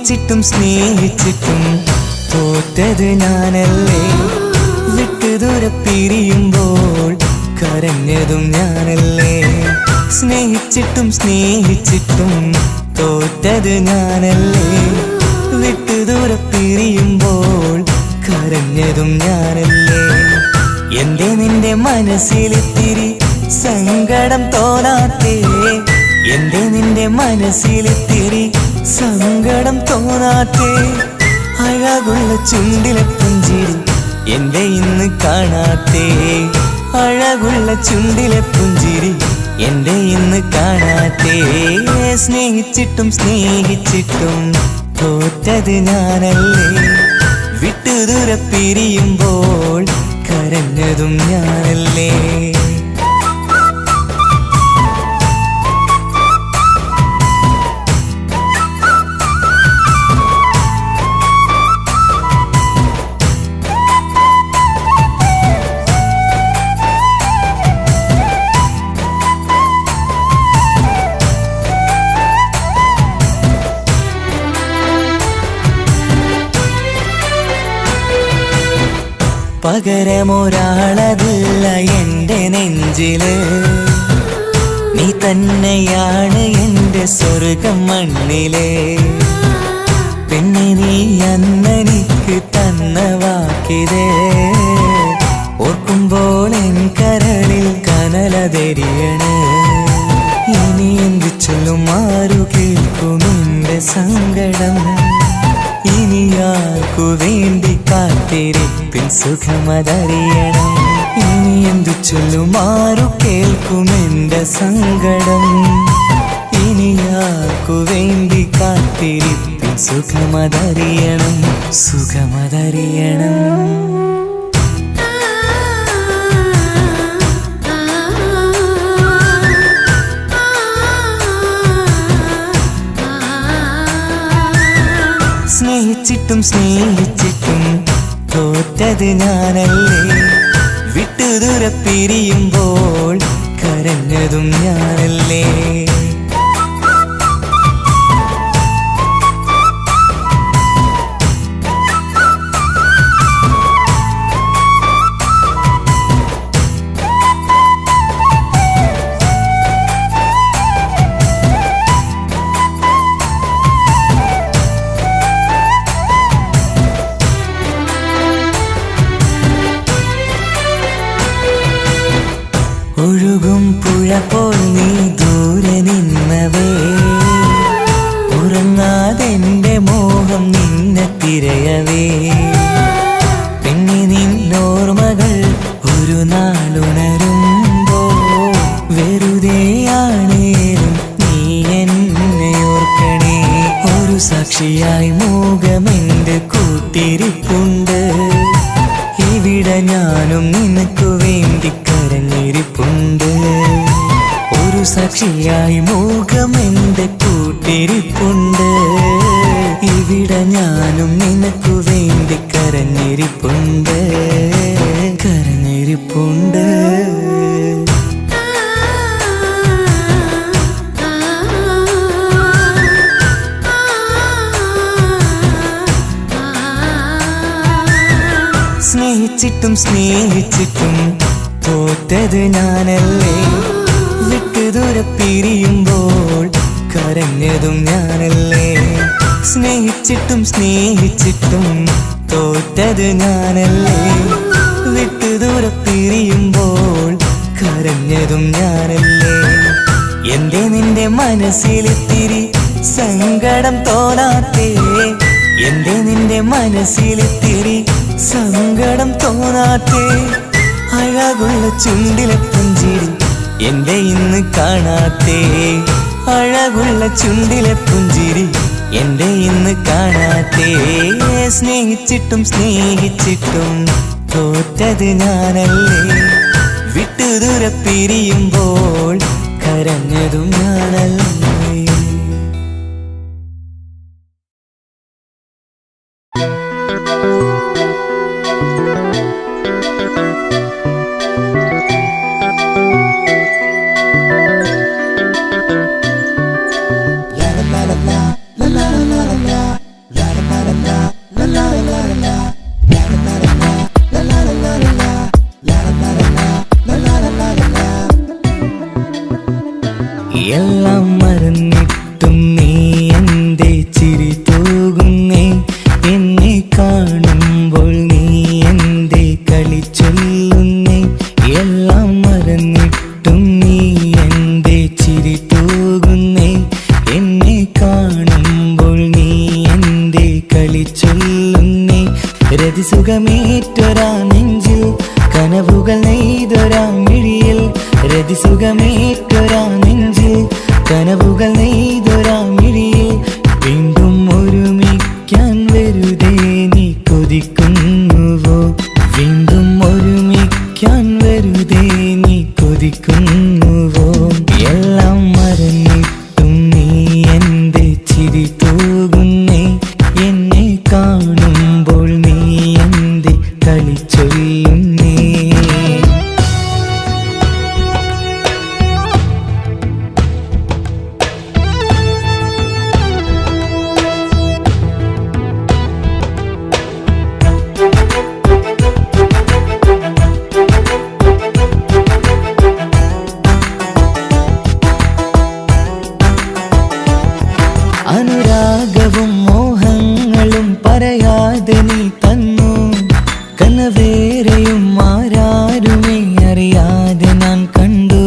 സ്നേഹിച്ചിട്ടും സ്നേഹിച്ചിട്ടും തോറ്റത് ഞാനല്ലേ. വിട്ടുദൂരെ പിരിയുമ്പോൾ കരഞ്ഞതും ഞാനല്ലേ. സ്നേഹിച്ചിട്ടും സ്നേഹിച്ചിട്ടും തോറ്റത് ഞാനല്ലേ. വിട്ടുദൂരെ പിരിയുമ്പോൾ കരഞ്ഞതും ഞാനല്ലേ. എന്തേ നിന്റെ മനസ്സിലിത്തിരി സങ്കടം തോന്നാത്തേ? എന്തേ നിന്റെ മനസ്സിലിത്തിരി സങ്കടം തോന്നാത്തേ? അഴകുള്ള ചുണ്ടിലെ പുഞ്ചിരി എന്റെ ഇന്ന് കാണാത്തേ. അഴകുള്ള ചുണ്ടിലെ പുഞ്ചിരി എന്റെ ഇന്ന് കാണാത്തേ. സ്നേഹിച്ചിട്ടും സ്നേഹിച്ചിട്ടും തോറ്റത് ഞാനല്ലേ. വിട്ടുദൂരെ പിരിയുമ്പോൾ കരഞ്ഞതും ഞാനല്ലേ. പകരമൊരാളതില്ല എൻ്റെ നെഞ്ചില്. നീ തന്നെയാണ് എൻ്റെ സ്വർഗം മണ്ണിലെ. പിന്നെ നീ അന്നെനിക്ക് തന്ന വാക്കിതേ ഓർക്കുമ്പോൾ എൻ കരളിൽ കനലതെരിയണ്. ഇനി എന്ത് ചൊല്ലും ആരു കേൾക്കും എൻ്റെ സങ്കടം? ഇനി ആർക്കു വേണ്ടി കാത്തിരിപ്പിൻ സുഖമതറിയണം. ഇനി എന്തു ചൊല്ലും ആരു കേൾക്കും എൻ്റെ സങ്കടം? ഇനി ആർക്കു വേണ്ടി കാത്തിരിപ്പിൻ സുഖമതറിയണം, സുഖമതറിയണം. സ്നേഹിച്ചിട്ടും സ്നേഹിച്ചിട്ടും തോറ്റത് ഞാനല്ലേ. വിട്ടുദൂരെ പിരിയുമ്പോൾ കരഞ്ഞതും ഞാനല്ലേ. ഒഴുകും പുഴ പോൽ നീ ദൂരെ നിന്നവേ. ഉറങ്ങാതെന്റെ മോഹം നിന്നെ തിരയവേ. പിന്നെ നിന്നോർമ്മകൾ ഒരു നാളുണരുമ്പോ വെറുതെയാണേലും നീ എന്നെ ഓർക്കണേ. ഒരു സാക്ഷിയായി മോഹമെന്റെ കൂട്ടിരിപ്പുണ്ട്. ഇവിടെ ഞാനും നിനക്കു വേണ്ടി കരഞ്ഞിരിപ്പുണ്ട്. ഒരു സാക്ഷിയായി മോഹമെന്റെ കൂട്ടിരിപ്പുണ്ട്. ഇവിടെ ഞാനും നിനക്കു വേണ്ടി കരഞ്ഞിരിപ്പുണ്ട്, കരഞ്ഞിരിപ്പുണ്ട്. സ്നേഹിച്ചിട്ടും സ്നേഹിച്ചിട്ടും തോറ്റത് ഞാനല്ലേ. വിട്ടുദൂരെ പിരിയുമ്പോൾ കരഞ്ഞതും ഞാനല്ലേ. സ്നേഹിച്ചിട്ടും സ്നേഹിച്ചിട്ടും തോറ്റത് ഞാനല്ലേ. വിട്ടുദൂരെ പിരിയുമ്പോൾ കരഞ്ഞതും ഞാനല്ലേ. എന്തേ നിന്റെ മനസ്സിലിത്തിരി സങ്കടം തോന്നാത്തേ? എന്തേ നിന്റെ മനസ്സിലിത്തിരി സങ്കടം തോന്നാത്തേ? അഴകുള്ള ചുണ്ടിലെ പുഞ്ചിരി എന്റെ ഇന്ന് കാണാത്തേ. അഴകുള്ള ചുണ്ടിലെ പുഞ്ചിരി എന്റെ ഇന്ന് കാണാത്തേ. സ്നേഹിച്ചിട്ടും സ്നേഹിച്ചിട്ടും തോറ്റത് ഞാനല്ലേ. വിട്ടുദൂരെ പിരിയുമ്പോൾ കരഞ്ഞതും ഞാനല്ലേ. എല്ലാം മറന്നിട്ടും നീ എന്റെ ചിരി തൂകുന്നേ, എന്നെ കാണുമ്പോൾ നീ എന്റെ കളി ചൊല്ലുന്നേ. എല്ലാം മറന്നിട്ടും നീ എന്റെ ചിരി തൂകുന്നേ, എന്നെ കാണുമ്പോൾ നീ എന്റെ കളി ചൊല്ലുന്നേ. രതിസുഖമേറ്റൊരാ നെഞ്ചിൽ കനവുകൾ നെയ്തൊരാ മിഴിയിൽ, രതിസുഖമേറ്റൊരാ നെഞ്ചിൽ കനവുകൾ നെയ്തൊരാ മിഴിയിൽ. വീണ്ടും ഒരുമിക്കാൻ വെറുതെ നീ കൊതിക്കുന്നുവോ, വീണ്ടും ഒരുമിക്കാൻ വെറുതെ നീ കൊതിക്കുന്നുവോ. എല്ലാം മറന്നിട്ടും നീ എന്റെ ചിരി തൂകുന്നേ, എന്നെ കാണുമ്പോൾ നീ എന്റെ കളി ചൊല്ലുന്നേ. അനുരാഗവും മോഹങ്ങളും പറയാതെ നീ തന്നു, കനവേറെയും ആരാരുമേ അറിയാതെ ഞാൻ കണ്ടു.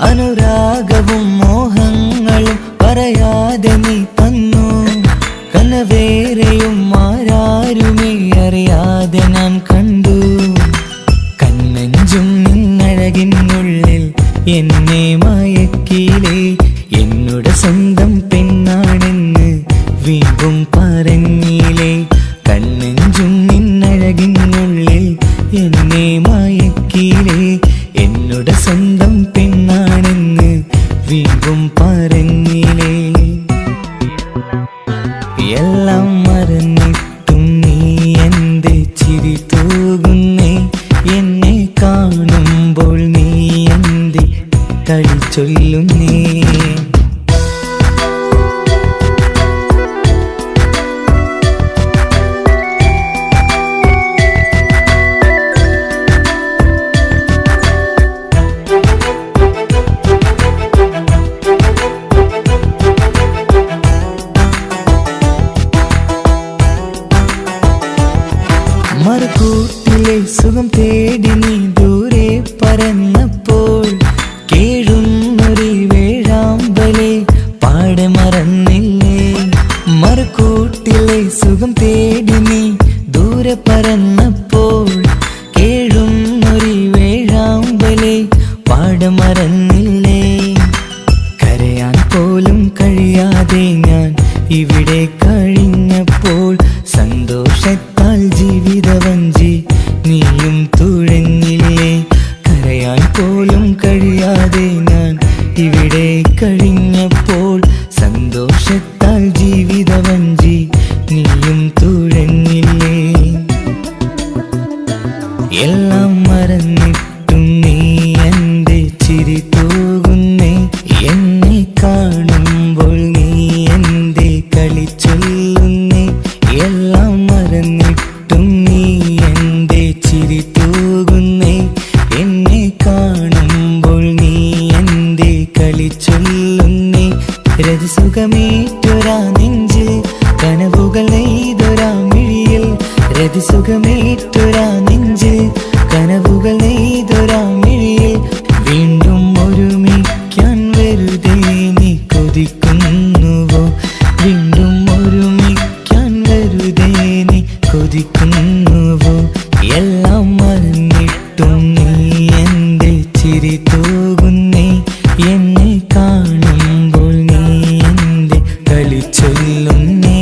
അനുരാഗവും മോഹങ്ങളും പറയാതെ നീ തന്നു, കനവേറെയും ആരാരുമേ അറിയാതെ ഞാൻ കണ്ടു. കണ്ണഞ്ചും നിന്നഴകിനുള്ളിൽ എന്നെ മയക്കിലേ, എന്നോട് സ്വന്തം പെണ്ണാണെന്ന് വീണ്ടും പറഞ്ഞില്ലേ. കണ്ണെഞ്ചും നിന്നഴകിനുള്ളിൽ എന്നെ മയക്കിലേ, എന്നോട് സ്വന്തം പെണ്ണാണെന്ന് വീണ്ടും പറഞ്ഞില്ലേ. എല്ലാം മറന്നിട്ടും നീ എന്റെ ചിരി തൂകുന്നേ, എന്നെ കാണുമ്പോൾ നീ എന്റെ കളി ചൊല്ലുന്നേ. മറുകൂട്ടിലെ സുഖം തേടി നീ ദൂരെ പറന്നപ്പോൾ, കേഴുന്നൊരു വേഴാമ്പലെ പാടെ മറന്നില്ലേ. മറുകൂട്ടിലെ സുഖം തേടി നീ ദൂരെ പറന്നപ്പോൾ, കേഴുന്നൊരു വേഴാമ്പലെ പാടെ മറന്നില്ലേ. കരയാൻ പോലും കഴിയാതെ ഞാൻ ഇവിടെ കഴിഞ്ഞപ്പോൾ, സന്തോഷത്താൽ ജീവിതവഞ്ചി നീയും തുഴഞ്ഞില്ലേ. കരയാൻ പോലും കഴിയാതെ ഞാൻ ഇവിടെ കഴിഞ്ഞപ്പോൾ, സന്തോഷത്താൽ ജീവിതവഞ്ചി നീയും തുഴഞ്ഞില്ലേ. എല്ലാം മറന്നിട്ടും നീ എന്റെ ചിരി തൂകുന്നേ, എന്നെ കാണുമ്പോൾ നീ എന്റെ കളി ചൊല്ലുന്നേ. എല്ലാം മറന്നിട്ടും നീ എന്റെ ചിരി തൂകുന്നേ, എന്നെ കാണുമ്പോൾ നീ എന്റെ കളി ചൊല്ലുന്നേ. രതിസുഖമേറ്റൊരാ നെഞ്ചിൽ കനവുകൾ നെയ്തൊരാ മിഴിയിൽ, രതിസുഖമേറ്റൊരാ നെഞ്ചിൽ കനവുകൾ നെയ്തൊരാ മിഴിയിൽ. വീണ്ടും ഒരുമിക്കാൻ വെറുതെ നീ കൊതിക്കുന്നുവോ, വീണ്ടും ഒരുമിക്കാൻ വെറുതെ നീ കൊതിക്കുന്നുവോ. എല്ലാം മറന്നിട്ടും നീ എന്റെ ചിരി തൂകുന്നേ, എന്നെ കാണുമ്പോൾ നീ എന്റെ കളി ചൊല്ലുന്നേ.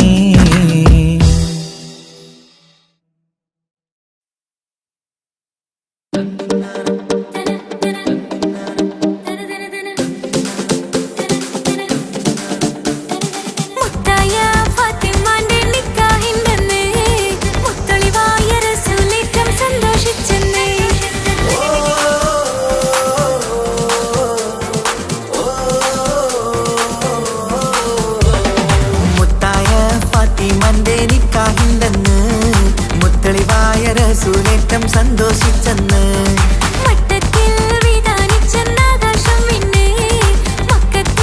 റസൂലേറ്റം സന്തോഷിച്ചെന്ന് മട്ടത്തിൽ വിധാനിച്ചെന്നാകാശം പിന്നെ മക്കത്ത്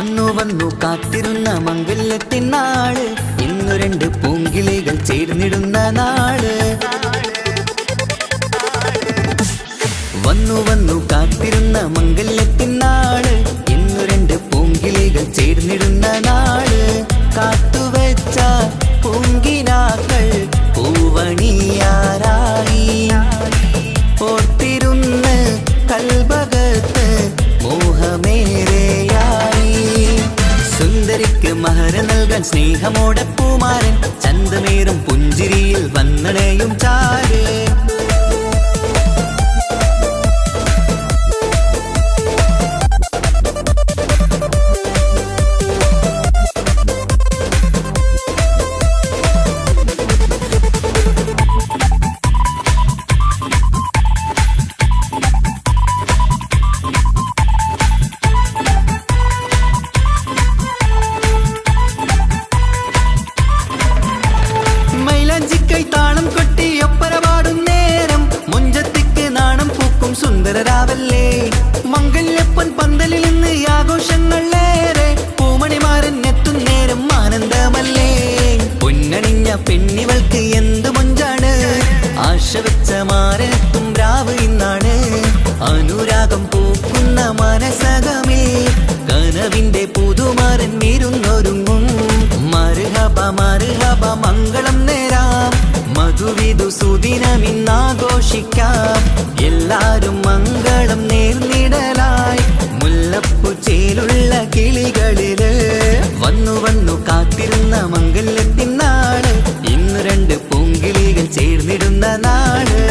വന്നു വന്നു കാത്തിരുന്ന മംഗല്യത്തിൻ നാള്, ഇന്നു രണ്ട് പൂങ്കിളികൾ ചേർന്നിടുന്ന നാള്. വന്നു വന്നു കാത്തിരുന്ന മംഗല്യത്തിൻ നാള്, ഇന്നു രണ്ട് പൂങ്കിളികൾ ചേർന്നിടുന്ന നാള്. കാത്തുവെച്ച പൂങ്കിനാക്കൾ പൂവണിയാരായി, ഓർത്തിരുന്ന് കൽബകത്ത് മോഹമേറെയായി. സുന്ദരിക്ക് മഹർ നൽകാൻ സ്നേഹമോടെ പൂമാരൻ, ചന്തമേറും പുഞ്ചിരിയിൽ വന്നണയും ചാര്. താളം കൊട്ടി ഒപ്പര പാടും നേരം, മുഞ്ചത്തിക്ക് നാണം പൂക്കും സുന്ദരരാവല്ലേ. മംഗല്യപ്പൻ പന്തലിൽ നിന്ന് ആഘോഷങ്ങളേറെ, പൂമണിമാരൻ എത്തും നേരം ആനന്ദമല്ലേ. പൊന്നണിഞ്ഞ പെണ്ണിവൾക്ക് എന്ത് മൊഞ്ചാണ്, ആശ വെച്ച മാരനെത്തും രാവ് ഇന്നാണ്. അനുരാഗം പൂക്കുന്ന മനസകമേ, കനവിന്റെ പുതുമാരൻ വീരുന്നൊരുങ്ങും. മർഹബ മർഹബ മംഗളം നേരാം, മധുവിധു സുദിനമിന്നാഘോഷിക്കാം. എല്ലാരും മംഗളം നേർന്നിടലായി, മുല്ലപ്പൂ ചേലുള്ള കിളികളില്. വന്നു വന്നു കാത്തിരുന്ന മംഗല്യത്തിൻ നാള്, ഇന്ന് രണ്ട് പൂങ്കിളികൾ ചേർന്നിടുന്ന നാള്.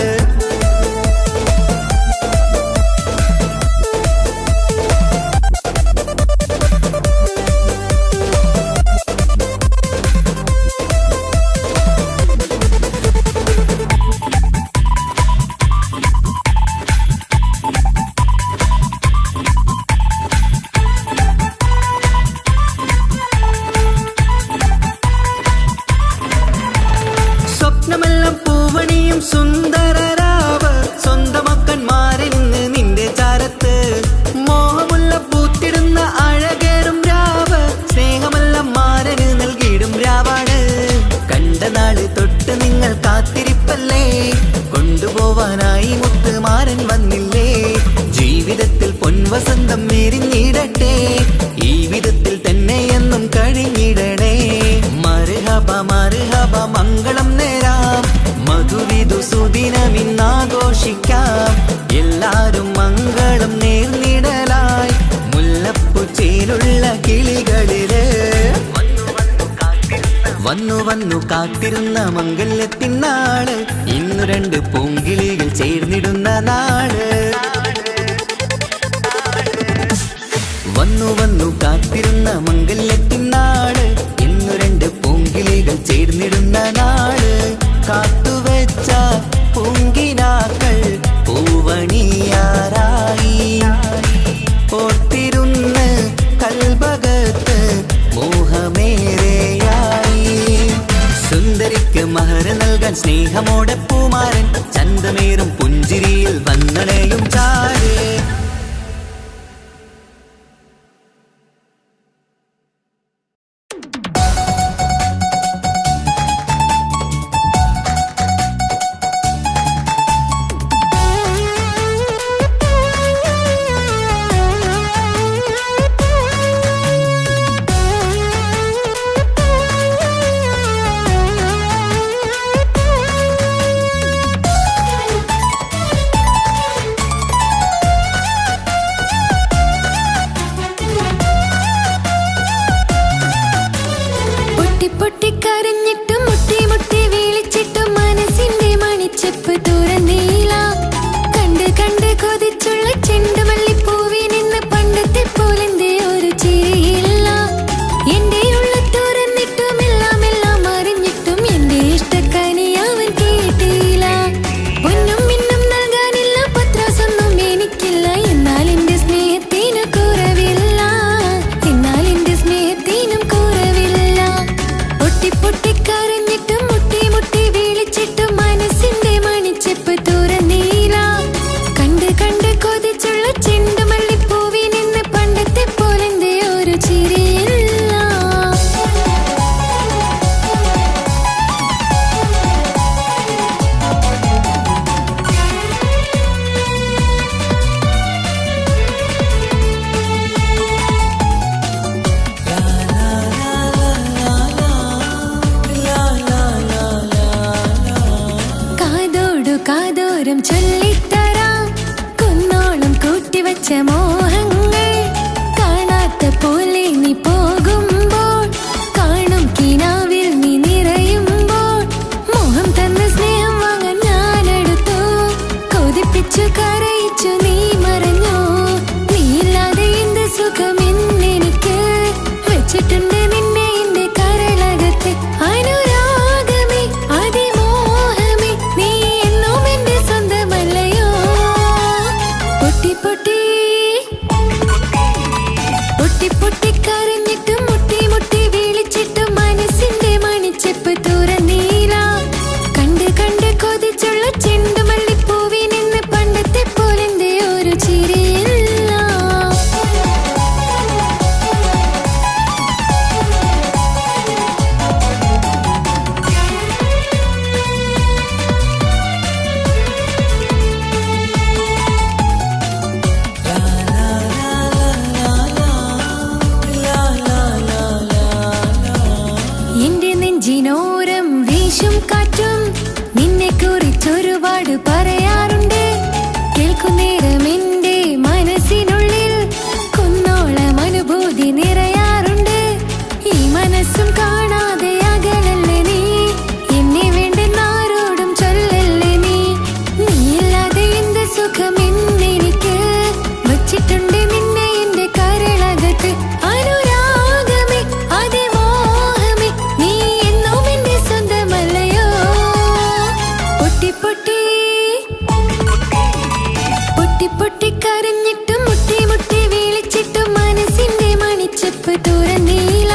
സ്വപ്നമെല്ലാം പൂവണിയും സുന്ദരരാവ്, സ്വന്തമക്കന്മാരിന്ന് നിന്റെ ചാരത്ത്. മോഹമുള്ള പൂത്തിടുന്ന അഴകേറും രാവ്, സ്നേഹമെല്ലാം മാരന് നൽകിയിടും രാവാണ്. കണ്ട നാള് തൊട്ട് നിങ്ങൾ കാത്തിരിപ്പല്ലേ, കൊണ്ടുപോവാനായി മുത്തുമാരൻ വന്നില്ലേ. ജീവിതത്തിൽ പൊൻവസന്തം എരിഞ്ഞിടട്ടെ, ഈ വിധത്തിൽ തന്നെ എന്നും കഴിഞ്ഞിടണേ. മർഹബ മർഹബ മംഗളം നേരാം, മധുവിധു സുദിനമിന്നാഘോഷിക്കാം. എല്ലാരും മംഗളം നേർന്നിടലായി, മുല്ലപ്പൂ ചേലുള്ള കിളികളില്. വന്നു വന്നു കാത്തിരുന്ന മംഗല്യത്തിൻ നാള്, ഇന്നു രണ്ട് പൂങ്കിളികൾ ചേർന്നിടുന്ന നാള്. വന്നു വന്നു കാത്തിരുന്ന മംഗല്യത്തിൻ നാള്, ഇന്നു രണ്ട് പൂങ്കിളികൾ ചേർന്നിടുന്ന നാള്. കാത്തുവെച്ച പൂങ്കിനാക്കൾ പൂവണിയാരായി, ഓർത്തിരുന്ന് കൽബകത്ത് മോഹമേറെയായി. സുന്ദരിക്ക് മഹർ നൽകാൻ സ്നേഹമോടെ പൂമാരൻ, ചന്തമേറും പുഞ്ചിരിയിൽ വന്നണയും ചാര്. മോഹങ്ങൾ കാണാത്ത പോലെ നീ പോകുമ്പോൾ കാണും കിനാവിൽ നീ നിറയുമ്പോൾ മോഹം തന്ന സ്നേഹം വാങ്ങാൻ ഞാനെടുത്തു കൊതിപ്പിച്ചു കരയിച്ചു നീ മറഞ്ഞു നീയില്ലാതെ എന്ത് സുഖം എന്നെനിക്ക് വെച്ചിട്ടുണ്ട് നിന്നെ എന്റെ കരളകത്ത് അനുരാഗമേ അതിമോഹമേ നീ എന്നും എന്റെ സ്വന്തമല്ലയോ പൊട്ടി പൊട്ടി പൊട്ടി പൊട്ടി കരഞ്ഞിട്ടും മുട്ടി മുട്ടി വിളിച്ചിട്ടും മനസ്സിന്റെ മണിച്ചെപ്പ് തുറന്നീല കണ്ട് കണ്ട് കൊതിച്ചുള്ള ചെണ്ടുമല്ലിപ്പൂവിൽ നിന്ന് പണ്ടത്തെ പോലെന്റെ ഒരു ചിരിയില്ല എന്റെ നെഞ്ചിനോരം വീശും കാറ്റും നിന്നെ കുറിച്ചൊരുപാട് പറയാറുണ്ട് കേൾക്കുന്നേരം എന്റെ മനസ്സിനുള്ളിൽ കുന്നോളം അനുഭൂതി നിറയാറുണ്ട് ഈ മനസ്സും കാണാതെ അകലല്ലേ നീ എന്നെ വേണ്ടെന്നാരോടും ചൊല്ലല്ലേ നീ നീയില്ലാതെ എന്ത് സുഖം എന്നെനിക്ക് വച്ചിട്ടുണ്ട് നിന്നെ എന്റെ കരളകത്ത് അനുരാഗമേ അതിമോഹമേ നീ എന്നും എന്റെ സ്വന്തമല്ലയോ പൊട്ടി പൊട്ടി പൊട്ടി പൊട്ടി കരഞ്ഞിട്ടും മുട്ടി മുട്ടി വിളിച്ചിട്ടും മനസ്സിന്റെ മണിച്ചെപ്പ് തുറന്നീല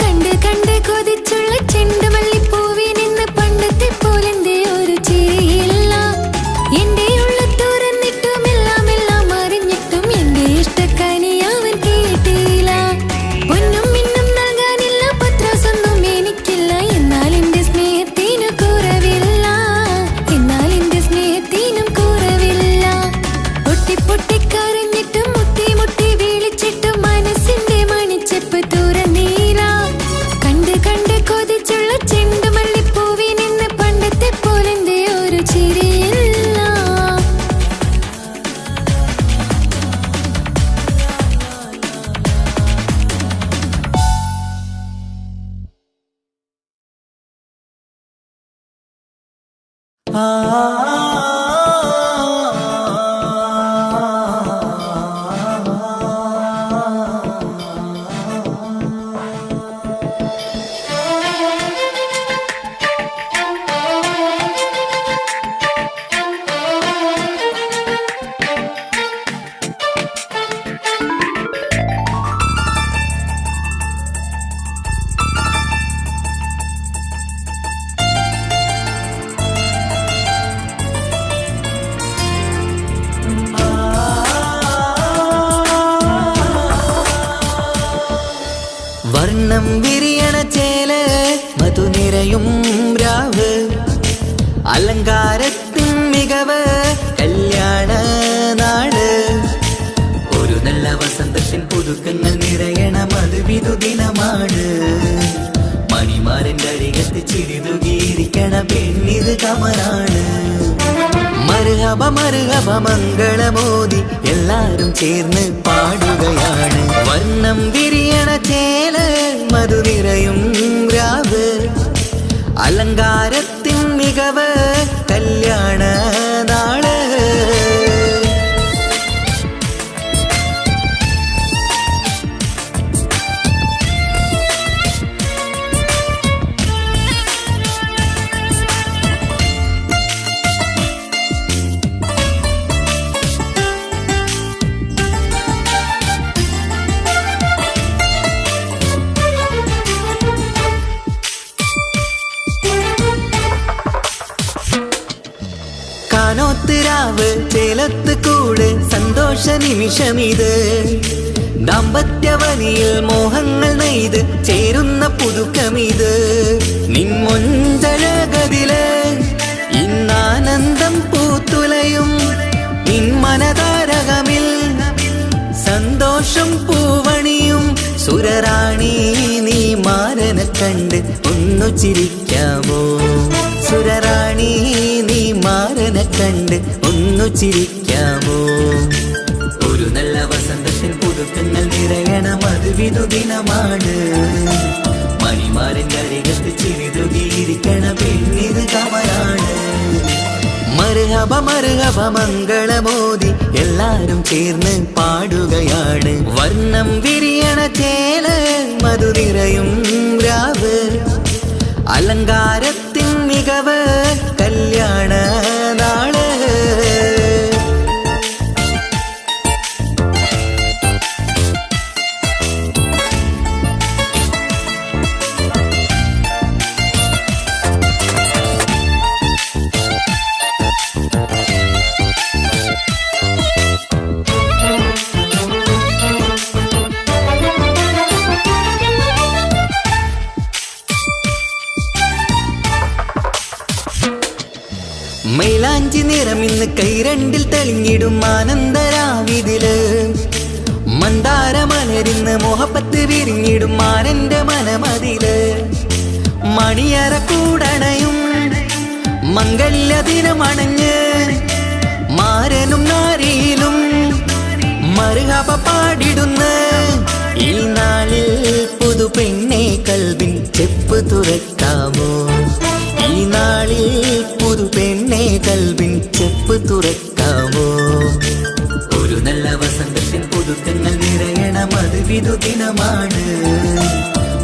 കണ്ട് കണ്ട് കൊതിച്ചുള്ള ചെണ്ടുമല്ലിപ്പൂവിൽ നിന്ന് പണ്ടത്തെ പോലെന്റെ ഒരു ചിരിയില്ല എന്റെ ഉള്ളിൽ തുറന്നിട്ടും എല്ലാം എല്ലാം അറിഞ്ഞിട്ടും എന്റെ ഇഷ്ടക്കനി അവൻ കേട്ടില്ല പൊന്നും മിന്നും നൽകാനില്ല പത്രാസൊന്നും എനിക്കില്ല എന്നാൽ എന്റെ സ്നേഹത്തിനു കുറവില്ല എന്നാൽ എന്റെ സ്നേഹത്തിനും കുറവില്ല പൊട്ടി പൊട്ടി കരഞ്ഞിട്ടും മുട്ടി മുട്ടി വിളിച്ചിട്ടും മനസ്സിന്റെ മണിച്ചെപ്പ് തുറന്നീല കണ്ട് കണ്ട് കൊതിച്ചുള്ള ചെണ്ടുമല്ലിപ്പൂവിൽ നിന്ന് പണ്ടത്തെ പോലെന്റെ ഒരു ചിരിയില്ല വർണ്ണം വിരിയണ ചേല് മധുനിരയും രാവ് അലങ്കാരത്തിൻ മികവ് കല്യാണ നാട് ഒരു നല്ല വസന്തത്തിൻ പുതുക്കങ്ങൾ നിറയണ മധുവിധു ദിനമാണ് മണിമാരന്റെ അരികത്ത് ചിരിതുകീരിക്കണ പെണ്ണിത് കമലാണ് മർഹബ മർഹബ മംഗളമോദി എല്ലാരും ചേർന്ന് പാടുകയാണ് വർണ്ണം വിരിയണ ചേല് മധുനിരയും രാവ് അലങ്കാരത്തിൻ മികവ് കല്യാണ നാള് കാനോത്തിരാവ് ചേലത്ത് കൂട് സന്തോഷ നിമിഷമിത് ദാമ്പത്യവനിയിൽ മോഹങ്ങൾ നെയ്ത് ചേരുന്ന പുതുക്കമിത് നിൻമൊഞ്ചഴകതില് ഇന്നാനന്ദം പൂത്തുലയും നിൻമനതാരകമിൽ സന്തോഷം പൂവണിയും സുരറാണി നീ മാരനെ കണ്ട് ഒന്നു ചിരിക്കാമോ സുരറാണി നീ മാരനെ കണ്ട് ഒന്നു ചിരിക്കാമോ ഒരു പുതുക്കങ്ങൾ നിറയണം അത് വിധുദിനമാണ് മണിമാരൻ്റെ അരികത്ത് ചിരിതുകിയിരിക്കണ പെണ്ണിത് കമലാണ് മർഹബ മർഹബ മംഗളമോദി എല്ലാരും ചേർന്ന് പാടുകയാണ് വർണ്ണം വിരിയണ ചേല മധു നിറയും രാവ് അലങ്കാരത്തിൻ മികവ് കല്യാണ നാള് മൈലാഞ്ചി നിറമിന്ന് കൈരണ്ടിൽ തെളിഞ്ഞിടും ആനന്ദരാവിതില് മന്ദാര മലരിന്ന് മോഹപ്പത്ത് വിരിഞ്ഞിടും മാനന്റെ മനമതില് മണിയറ കൂടണയും മംഗല്യ ദിനമണഞ്ഞ് മാരനും നാരിയിലും മറുഹബ പാടിടുന്ന ഈ നാളിൽ പുതു പെണ്ണെ കൽവിൻ ചെപ്പ് തുറക്കാമോ ഈ നാളിൽ പുതു പെണ്ണെ കൽവിൻ ചെപ്പ് തുറക്കാമോ ഒരു നല്ല വസന്തത്തിൻ പുതുക്കങ്ങൾ നിറയണം അത് വിധുദിനമാണ്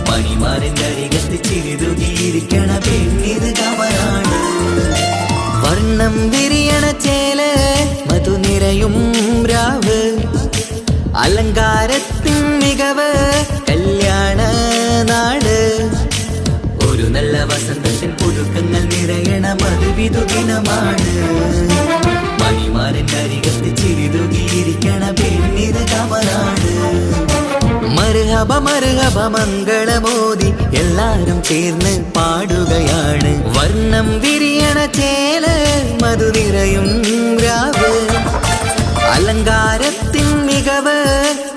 മണിമാരൻ്റെ അരികത്ത് ചിരിതുകിയിരിക്കണ പെണ്ണിത് കമലാണ് വർണ്ണം വിരിയണ ചേല മധു നിറയും രാവ് അലങ്കാരത്തിൻ മികവ് കല്യാണ നാട് ഒരു നല്ല വസന്തത്തിൻ പുതുക്കങ്ങൾ നിറയണം അത് വിധുദിനമാണ് മണിമാരൻ്റെ അരികത്ത് ചിരിതുകിയിരിക്കണ പെണ്ണിത് കമലാണ് മർഹബ മർഹബ മംഗളമോദി എല്ലാരും ചേർന്ന് പാടുകയാണ് വർണ്ണം വിരിയണ ചേല മധു നിറയും രാവ് അലങ്കാരത്തിൻ മികവ്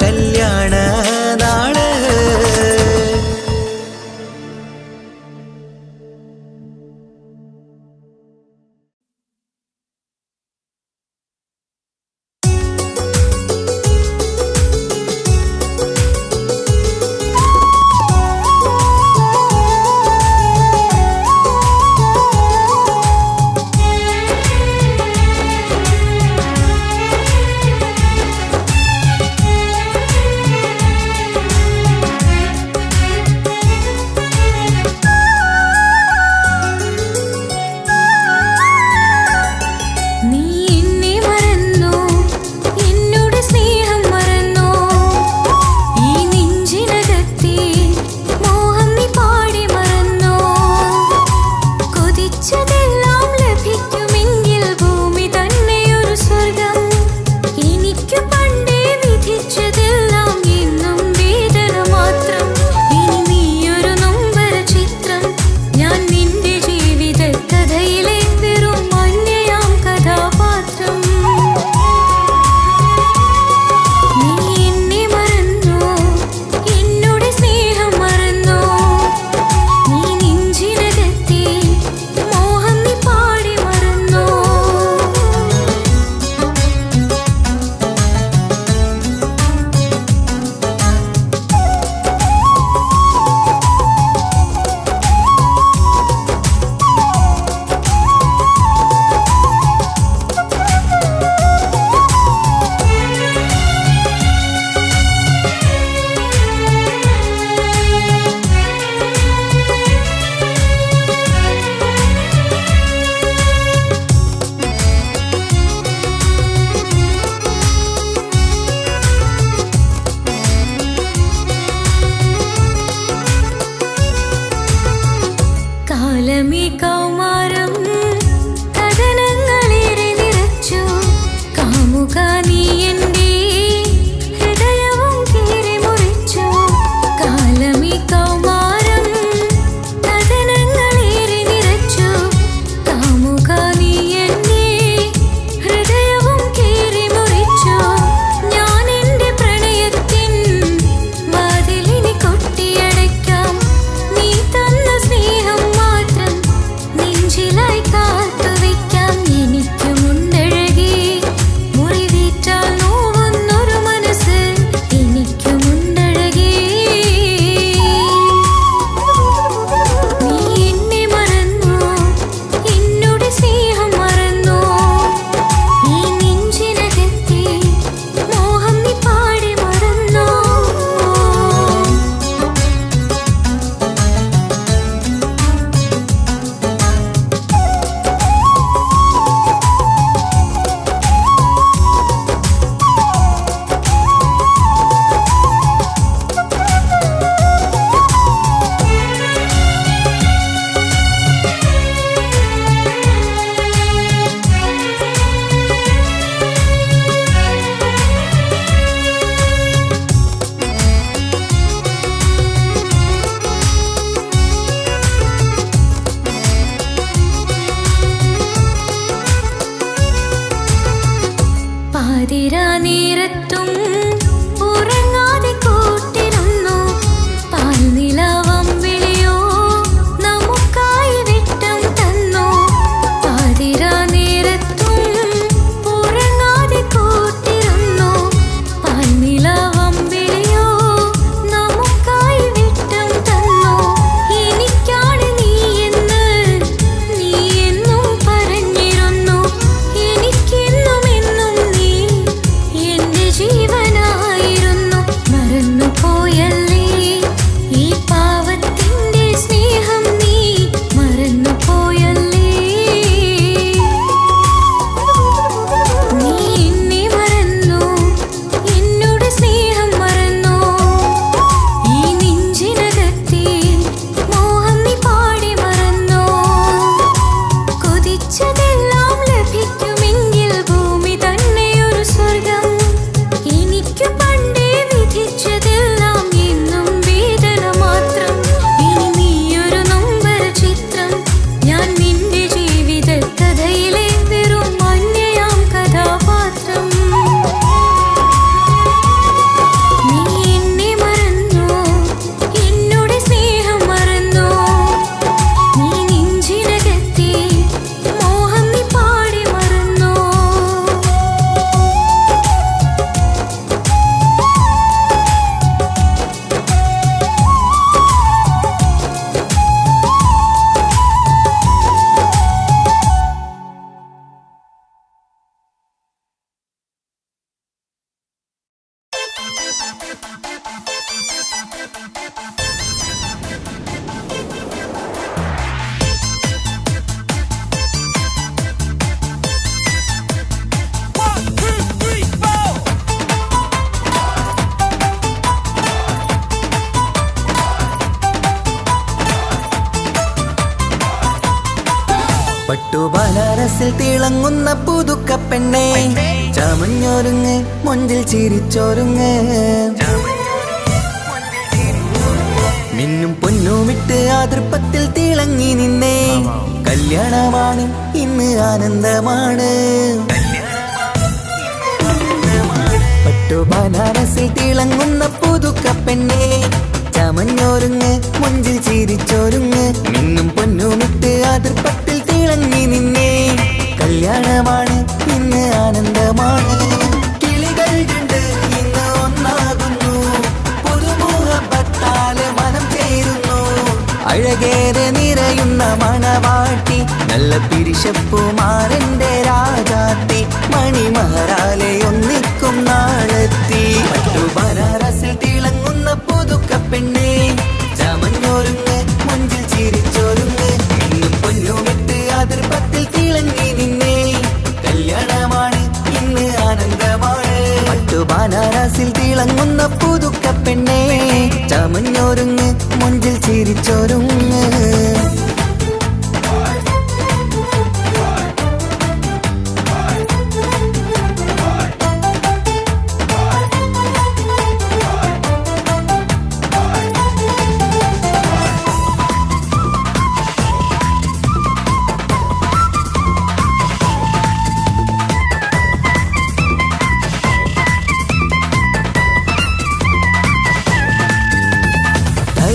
കല്യാണ നാള് പട്ടുബനാരസിൽ തിളങ്ങുന്ന പുതുക്കപ്പെണ്ണെ ചമഞ്ഞൊരുങ്ങ് മൊഞ്ചിൽ ചിരിച്ചൊരുങ്ങ് മിന്നും പൊന്നുമിട്ട് ആതൃപ്പത്തിൽ തിളങ്ങി നിന്നേ കല്യാണമാണ് ഇന്ന് ആനന്ദമാണ് പട്ടുബനാരസിൽ തിളങ്ങുന്ന പുതുക്കപ്പെണ്ണെ ചമഞ്ഞൊരുങ്ങ് മൊഞ്ചിൽ ചിരിച്ചൊരുങ്ങ് മിന്നും പൊന്നുമിട്ട് ആതൃപ്പത്തിൽ തിളങ്ങി നിന്നേ കല്യാണമാണ് ഇന്ന് ആനന്ദമാണ് കിളികൾ കണ്ട് ഇന്ന് ഒന്നാകുന്നു പുതുമുഖത്താല് മനം ചേരുന്നു അഴകേറെ നിറയുന്ന മണവാട്ടി നല്ല പിരിശപ്പുമാരന്റെ രാജാത്തി മണിമഹാരാലെ ഒന്നിക്കും നാളെത്തി പട്ടുബനാരസിൽ തിളങ്ങുന്ന പുതുക്കപ്പെണ്ണെ ചമഞ്ഞൊരുങ്ങ് മൊഞ്ചിൽ ചിരിച്ചൊരുങ്ങ് മിന്നും പൊന്നുമിട്ട് അതിർപ്പത്തിൽ തിളങ്ങി നിന്നേ കല്യാണമാണ് ഇന്ന് ആനന്ദമാണ് പട്ടുബനാരസിൽ തിളങ്ങുന്ന പുതുക്കപ്പെണ്ണെ ചമഞ്ഞൊരുങ്ങ് മൊഞ്ചിൽ ചിരിച്ചൊരുങ്ങ്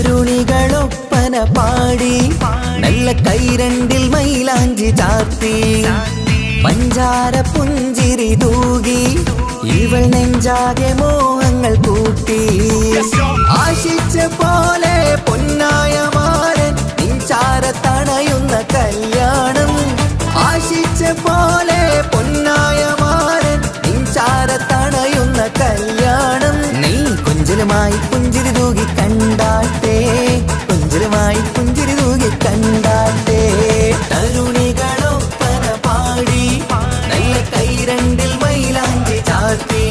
തരുണികളൊപ്പന പാടി നല്ല കൈരണ്ടിൽ മൈലാഞ്ചി ചാർത്തി പഞ്ചാര പുഞ്ചിരി തൂകി ഇവൾ നെഞ്ചാകെ മോഹങ്ങൾ കൂട്ടി ആശിച്ച പോലെ പൊന്നായ മാരൻ നിൻചാര തണയുന്ന കല്യാണം ആശിച്ച പോലെ പൊന്നായ മാരൻ നിൻചാര തണയുന്ന കല്യാണം നീ കൊഞ്ചലുമായി പുഞ്ചിരി തൂകി കണ്ടാട്ടെ കൊഞ്ചലുമായി പുഞ്ചിരി തൂകി കണ്ടാട്ടെ തരുണികളൊപ്പന പാടി നല്ല കൈരണ്ടിൽ മൈലാഞ്ചി ചാർത്തി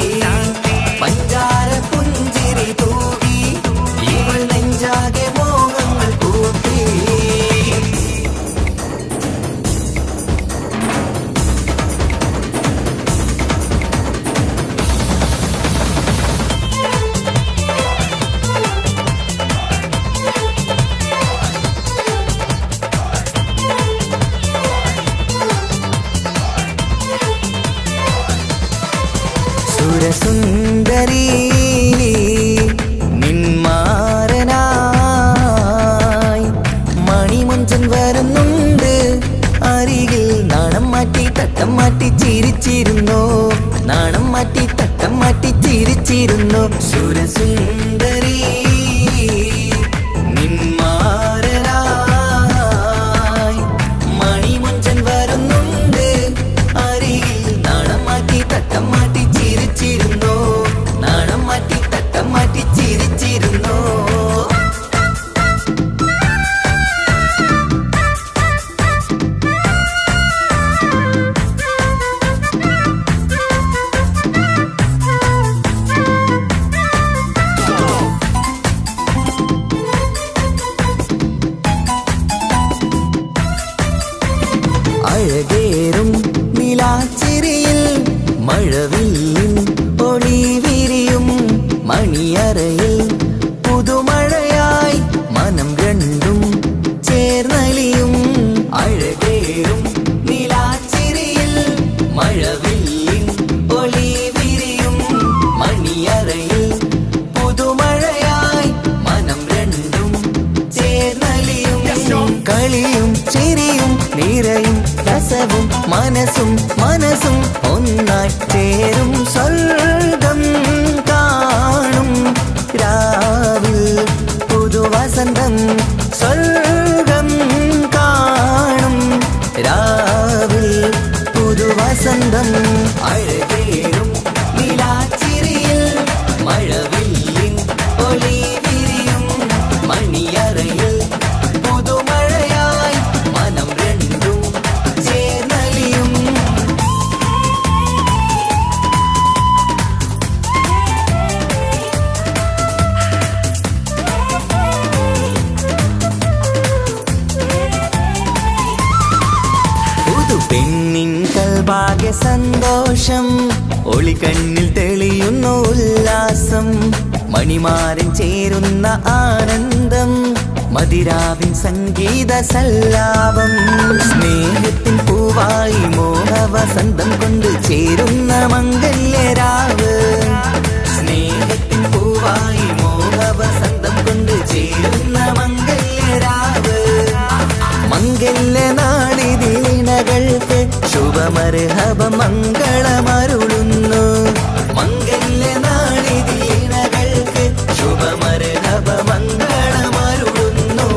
പഞ്ചാര പുഞ്ചിരി തൂകി ഇവൾ നെഞ്ചാകെ മോഹങ്ങൾ കൂട്ടി സുരസുന്ദരി നിന്മാരനായി മണിമുഞ്ചൻ വരുന്നുണ്ട് അരികിൽ നാണം മാറ്റി തട്ടം മാറ്റി ചിരിച്ചിരുന്നു നാണം മാറ്റി തട്ടം മാറ്റി ചിരിച്ചിരുന്നു സുരസുന്ദരി നിന്മാരനായി മണിമുഞ്ചൻ വരുന്നുണ്ട് അരികിൽ നാണം മാറ്റി തട്ടം മാറ്റി ചിരിച്ചിരുന്നു നാണം മാറ്റി തട്ടം മാറ്റി ചിരിച്ചിരുന്നു അഴകേറും നിലാച്ചിരിയിൽ മഴവില്ലിൻ ഒളി വിരിയും മണിയറയിൽ പുതുമഴയായി മനം രണ്ടും ചേർന്നലിയും അഴകേറും നിലാച്ചിരിയിൽ മഴവില്ലിൻ ഒളി വിരിയും മണിയറയിൽ പുതുമഴയായി മനം രണ്ടും ചേർന്നലിയും കളിയും ചിരിയും നിറയും രസവും മനസ്സും മനസ്സും ഒന്നായി ചേരും സ്വർഗം കാണും രാവിൽ പുതുവസന്തം സ്വർഗം കാണും രാവിൽ പുതുവസന്തം അഴകേറും നിലാച്ചിരിയിൽ മഴവില്ലിൻ ഒളി വിരിയും പെണ്ണിൻ കൽഭാഗ്യ സന്തോഷം, ഒളികണ്ണിൽ തെളിയുന്നു ഉല്ലാസം, മണിമാരൻ ചേരുന്ന ആനന്ദം, മതിരാവിൻ സംഗീത സല്ലാപം. സ്നേഹത്തിൻ പൂവായി മോഹവസന്തം കൊണ്ട് ചേരുന്ന മംഗല്യരാവ്. സ്നേഹത്തിൻ പൂവായി മോഹവസന്തം കൊണ്ട് ചേരുന്ന മംഗല്യരാവ്. മംഗല്യ നാളിതീണകൾക്ക് ശുഭമർഹബ മംഗളമരുളുന്നു. മംഗല്യ നാളിതീണകൾക്ക് ശുഭമർഹബ മംഗളമരുളുന്നു.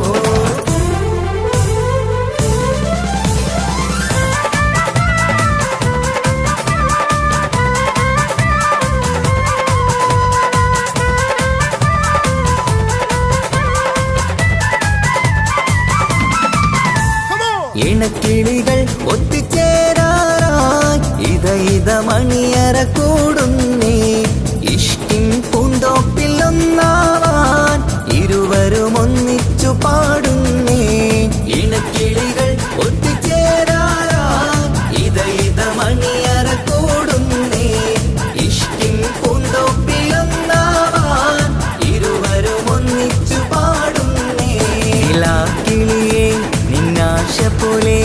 ഇണക്കിളികൾ ഒത്തുചേരാറായി ഇത മണിയറ കൂടുന്നേ. ഇഷ്കിൻ പൂന്തോപ്പിൽ ഒന്നാവാൻ ഇരുവരും ഒന്നിച്ചു പാടുന്നേ. ഇണക്കിളികൾ ഒത്തുചേരാറായി ഇത മണിയറ കൂടുന്നേ. ഇഷ്കിൻ പൂന്തോപ്പിൽ ഒന്നാവാൻ ഇരുവരും ഒന്നിച്ചു പാടുന്നേ. കിളിയേ നിന്നാശ പോലെ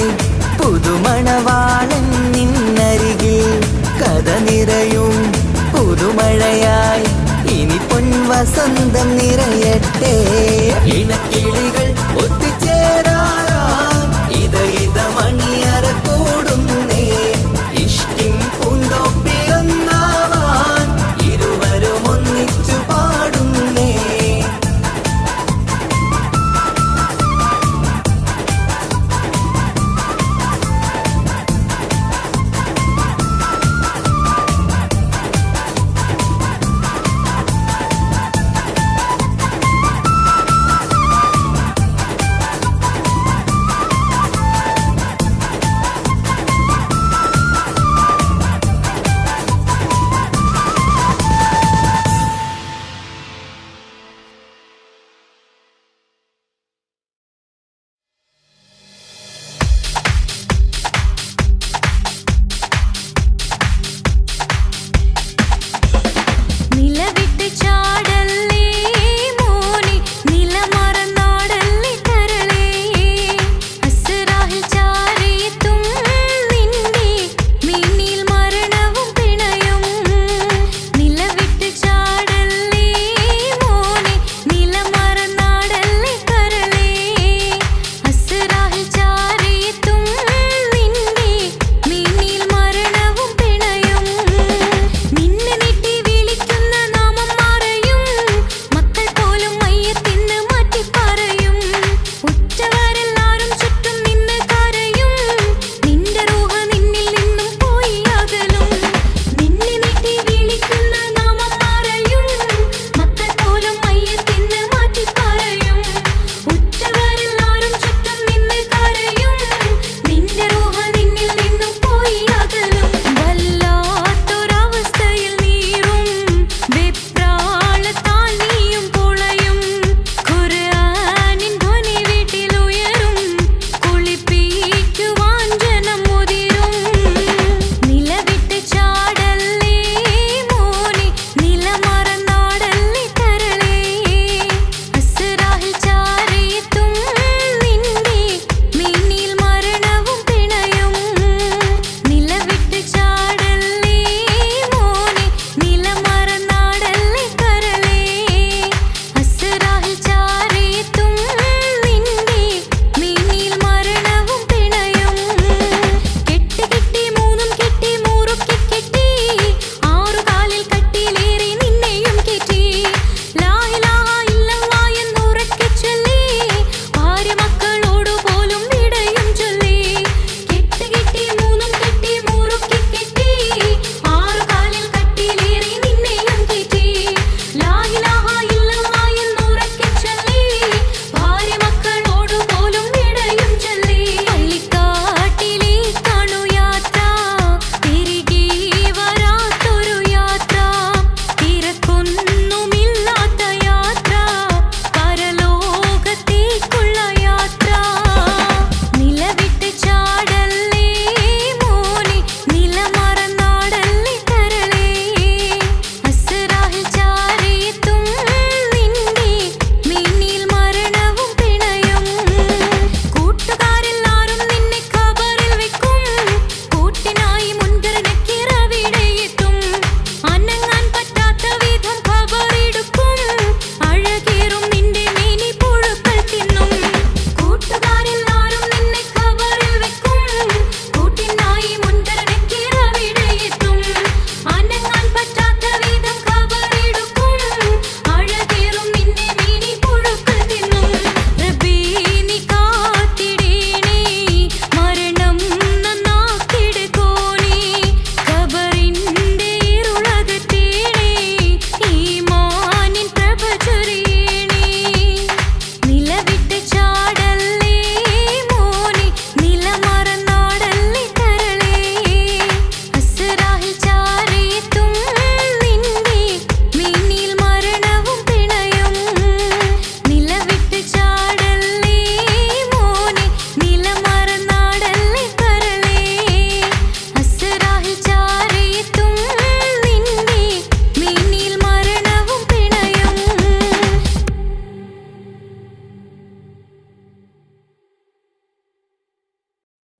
പുതുമണവാളൻ നിന്നരികിൽ കഥ നിറയും പുതുമഴയായി ഇനി പൊൻവസന്തം നിറയട്ടെ. ഇണക്കിളികൾ ഒത്തുചേരാറായി ഇത മണിയറ കൂടുന്നേ. ഇഷ്കിൻ പൂന്തോപ്പിലൊന്നാവാൻ ഇരുവരും ഒന്നിച്ചു പാടുന്നേ.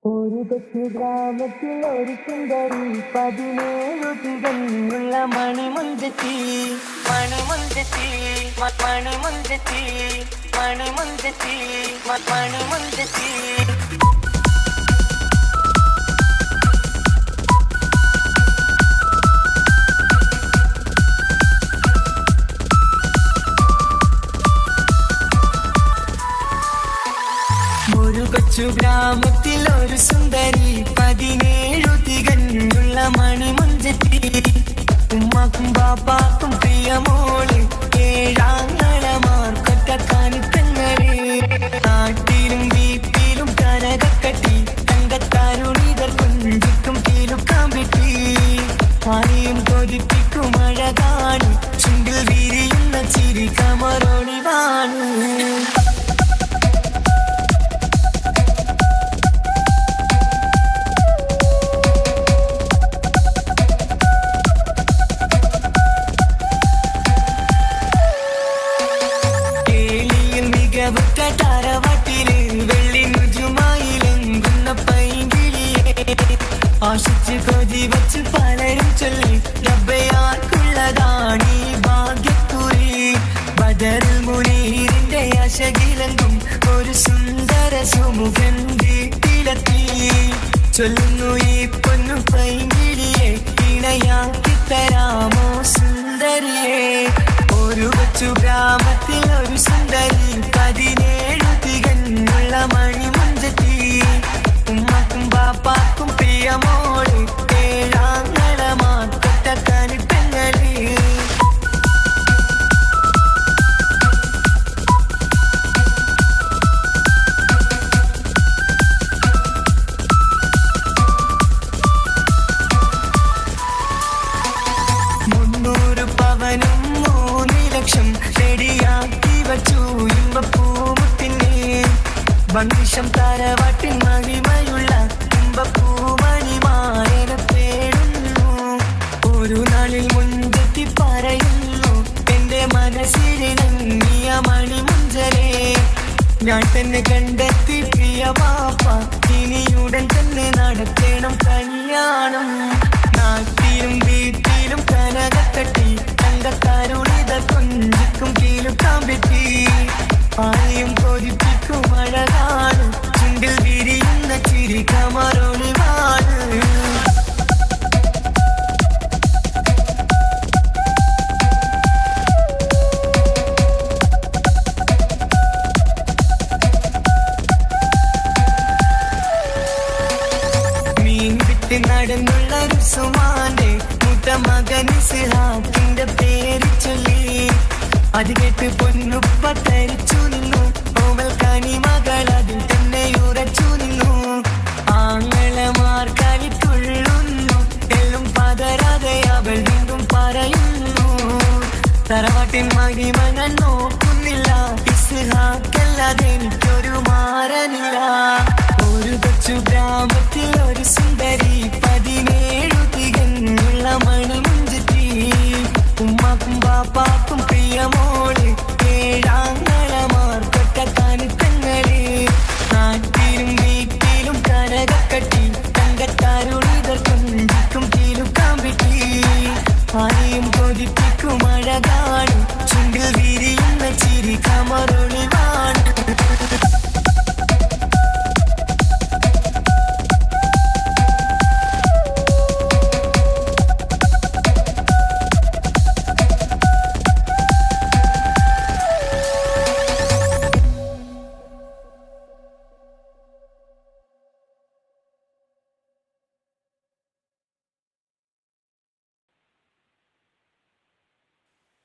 ഒരു കൊച്ചു ഗ്രാമത്തിൽ ഒരു സുന്ദരി 17 തികഞ്ഞുള്ള മണിമുഞ്ചത്തി മണിമുഞ്ചത്തി മണിമുഞ്ചത്തി മണിമുഞ്ചത്തി മണിമുഞ്ചത്തി. ഒരു കൊച്ചു ഗ്രാമത്തിൽ ഒരു സുന്ദരി 17 തികഞ്ഞുള്ള മണിമുഞ്ചത്തി. ഉമ്മാക്കും ബാപ്പാക്കും പ്രിയമോള്, ഏഴാങ്ങളമാർക്കൊറ്റക്കാനിത്തങ്ങള്. നാട്ടിലും വീട്ടിലും കനകക്കട്ടി, തങ്കത്താരുണിതർ കുഞ്ചിക്കും കീലുക്കാമ്പിട്ടി. ആരെയും കൊതിപ്പിക്കും അഴകാണ്, ചുണ്ടിൽ വിരിയുന്ന ചിരി കമറൊളിവാണ്. തറവാട്ടില് വെള്ളി നുജുമായിലെങ്കുന്ന പൈങ്കിളിയെ ആശിച്ച് കൊതി വച്ച് പലരും ചൊല്ലി, റബ്ബയാർക്കുള്ളതാണീ ഭാഗ്യക്കുറി. ബദറുൽ മുനീറിന്റെ ആശകിലെങ്കും ഒരു സുന്ദര സുമുഖൻ വീട്ടിലെത്തി. ചൊല്ലുന്നു ഈ പൊന്നു പൈങ്കിളിയെ, ഇണയാക്കി തരാമോ സുന്ദരിയെ. ഒരു കൊച്ചു ഗ്രാമത്തിൽ ഒരു സുന്ദരി 17 തികഞ്ഞുള്ള മണിമുഞ്ചത്തി. ഉമ്മക്കും ബാപ്പാക്കും പ്രിയമോള്, ഏഴാങ്ങളമാർക്കൊറ്റക്കാനിത്തങ്ങള്. പവനും 3 ലക്ഷം റെഡിയാക്കി വച്ചു ഇമ്പപ്പൂമുത്തിനെ. വണ്ടിഷം തറവാട്ടിൻ മഹിമയുള്ള ഇമ്പപ്പൂമണിമാരനെ തേടുന്നു. ഒരു നാളിൽ മുൻപെത്തി പറയുന്നു, എന്റെ മനസ്സിലിണങ്ങിയ മണിമുഞ്ചലേ. ഞാൻ തന്നെ കണ്ടെത്തി പ്രിയ പാപ്പ, ഇനിയുടൻ തന്നെ നടത്തണം കല്യാണം. നാട്ടിലും വീട്ടിലും കനകക്കട്ടി, തങ്കത്താരുണിത കുഞ്ചിക്കും കീലുക്കാമ്പിട്ടി. ആരെയും കൊതിപ്പിക്കും അഴകാണ്, ചുണ്ടിൽ വിരിയുന്ന ചിരി കമറൊളിവാണ്. മീൻ വിട്ട് നടന്നുള്ള റുസുമാന്റെ മൂത്ത മകൻ ഇസ്ഹാഖിന്റെ പേര് ചൊല്ലി. അത് കേട്ട് പൊന്നുപ്പ തരിച്ചു നിന്നു, ഓമൽ കനി മകൾ അതിൽ തന്നെ ഉറച്ചു നിന്നു. ആങ്ങളമാർ കളിത്തുള്ളുന്നു, എല്ലാം പതരാതെ അവൾ വീണ്ടും പറയുന്നു. തറവാട്ടിൻ മഹിമ ഞാൻ നോക്കുന്നില്ല, ഇസ്ഹാഖല്ലാതെ എനിക്കൊരു മാറനില്ല. ഒരു കൊച്ചു ഗ്രാമത്തിൽ ഒരു സുന്ദരി 17 തികഞ്ഞുള്ള മണിമുഞ്ചത്തി. ഉമ്മാക്കും ബാപ്പാക്കും പ്രിയമോള്, ഏഴാങ്ങളമാർക്കൊറ്റക്കാനിത്തങ്ങള്. നാട്ടിലും വീട്ടിലും കനകക്കട്ടി, തങ്കത്താരുണിതർ കുഞ്ചിക്കും കീലുക്കാമ്പിട്ടി. ആരെയും കൊതിപ്പിക്കും അഴകാണ്, ചുണ്ടിൽ വിരിയുന്ന ചിരി കമറൊളിവാണ്.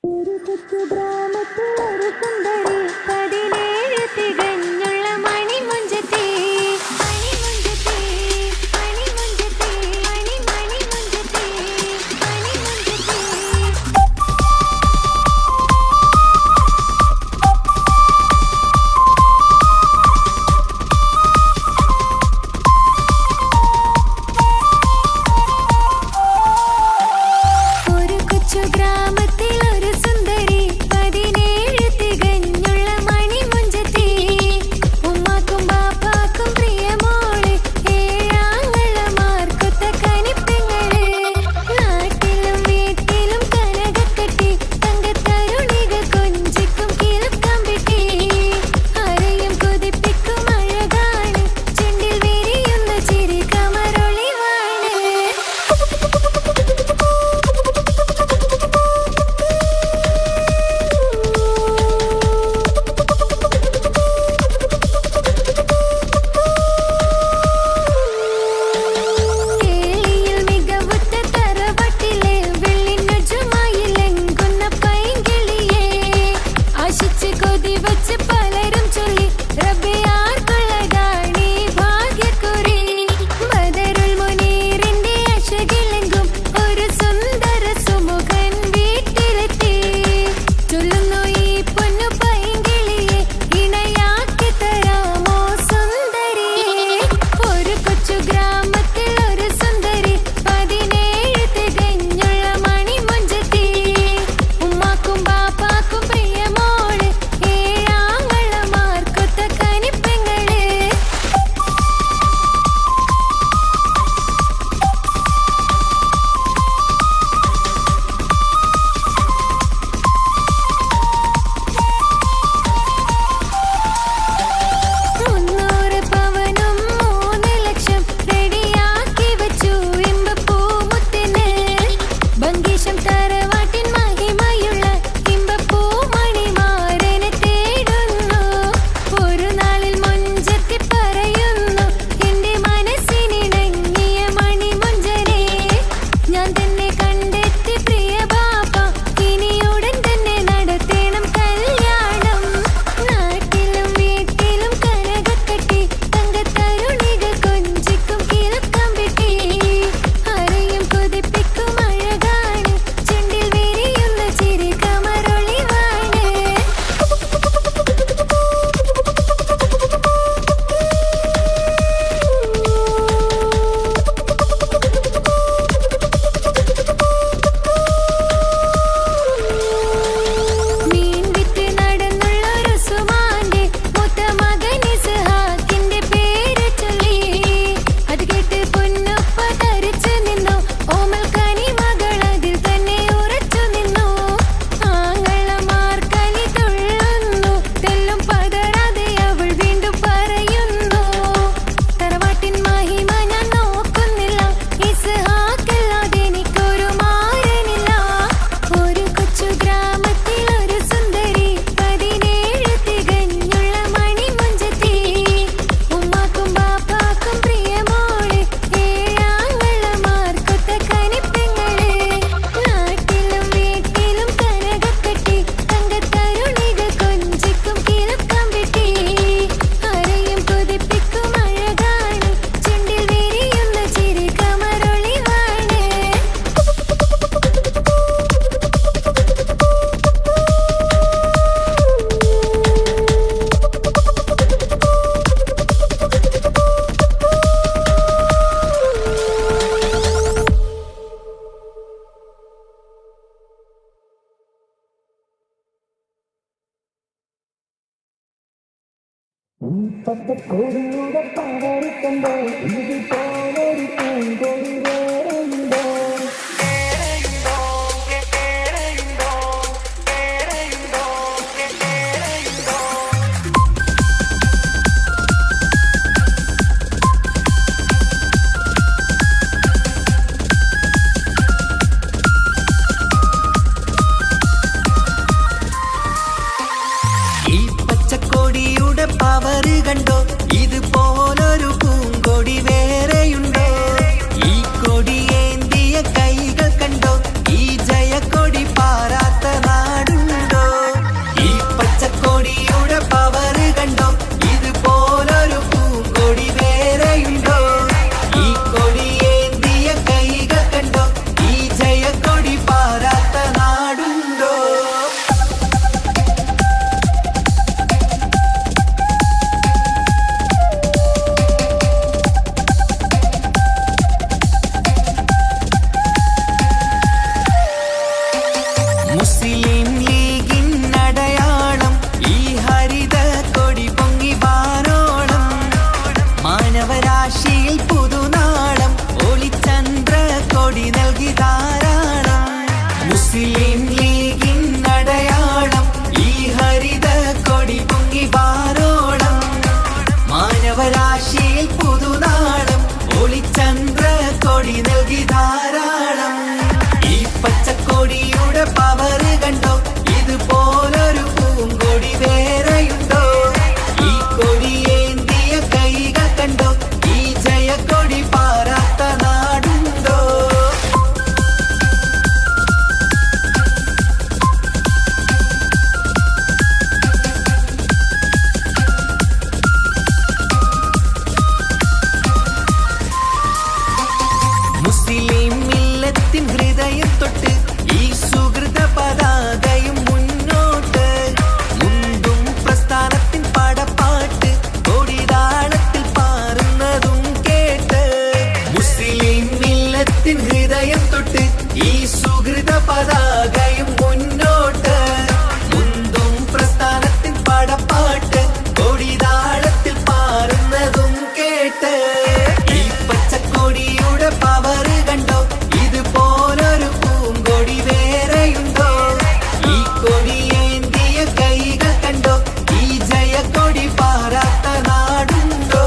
ഒരു കൊച്ചു ഗ്രാമത്തിൽ ഒരു സുന്ദരി 17 തികഞ്ഞുള്ള മണിമുഞ്ചത്തി. മണിമുഞ്ചത്തി മണിമുഞ്ചത്തി മണിമുഞ്ചത്തി മണിമുഞ്ചത്തി. ഒരു കൊച്ചു ഗ്രാമത്തിൽ ഒരു സുന്ദരി 17 പച്ചക്കോടിയുടെ പവറിക്കണ്ടോ ഇതുപോലൊരു പൂങ്കൊടി വേറെയുണ്ടോ ഈ പച്ചക്കൊടിയുടെ പവറ് കണ്ടോ ഇതുപോലൊരു പൂങ്കൊടി വേറെയുണ്ടോ ഈ കൊടിയേന്തിയ കൈകൾ കണ്ടോ ഈ ജയക്കൊടി പാറാത്ത നാടുണ്ടോ ഈ പച്ചക്കൊടിയുടെ പവറ് കണ്ടോ ഇതുപോലൊരു പൂങ്കൊടി വേറെയുണ്ടോ ഈ കൊടിയേന്തിയ കൈകൾ കണ്ടോ ഈ ജയക്കൊടി പാറാത്ത നാടുണ്ടോ മുസ്ലിം ലീഗിൻ അടയാളം ഈ ഹരിത കൊടി പൊങ്ങി വാനോളം മാനവരാശിയിൽ പുതുനാളം ഒളിച്ചന്ദ്ര കൊടി നൽകി ധാരാളം മുസ്ലിം ലീഗിൻ അടയാളം ഈ ഹരിത കൊടി പൊങ്ങി വാനോളം മാനവരാശിയിൽ പുതുനാളം ഒളിച്ചന്ദ്ര കൊടി നൽകി ധാരാളം ഈ പച്ചക്കൊടിയുടെ പവറ് കണ്ടോ ഇതുപോലൊരു പൂങ്കൊടി വേറെയുണ്ടോ ഈ കൊടിയേന്തിയ കൈകൾ കണ്ടോ ഈ ജയക്കൊടി പാറാത്ത നാടുണ്ടോ മുസ്ലിം മില്ലത്തിൻ ഹൃദയം തൊട്ട് ഈ സുഹൃത പതാകയും മുന്നോട്ട് മുണ്ടും പ്രസ്ഥാനത്തിൻ പടപ്പാട്ട് കൊടിതാളത്തിൽ പാറുന്നതും കേട്ട് മുസ്ലിം മില്ലത്തിൻ ഹൃദയം തൊട്ട് ഈ സുഹൃത പതാകയും മുന്നോട്ട് മുണ്ടും പ്രസ്ഥാനത്തിൻ പടപ്പാട്ട് കൊടിതാളത്തിൽ പാറുന്നതും കേട്ട് ഈ പച്ചക്കൊടിയുടെ പവറ് കണ്ടോ ഇതുപോലൊരു പൂങ്കൊടി വേറെയുണ്ടോ ഈ കൊടിയേന്തിയ കൈകൾ കണ്ടോ ഈ ജയക്കൊടി പാറാത്ത നാടുണ്ടോ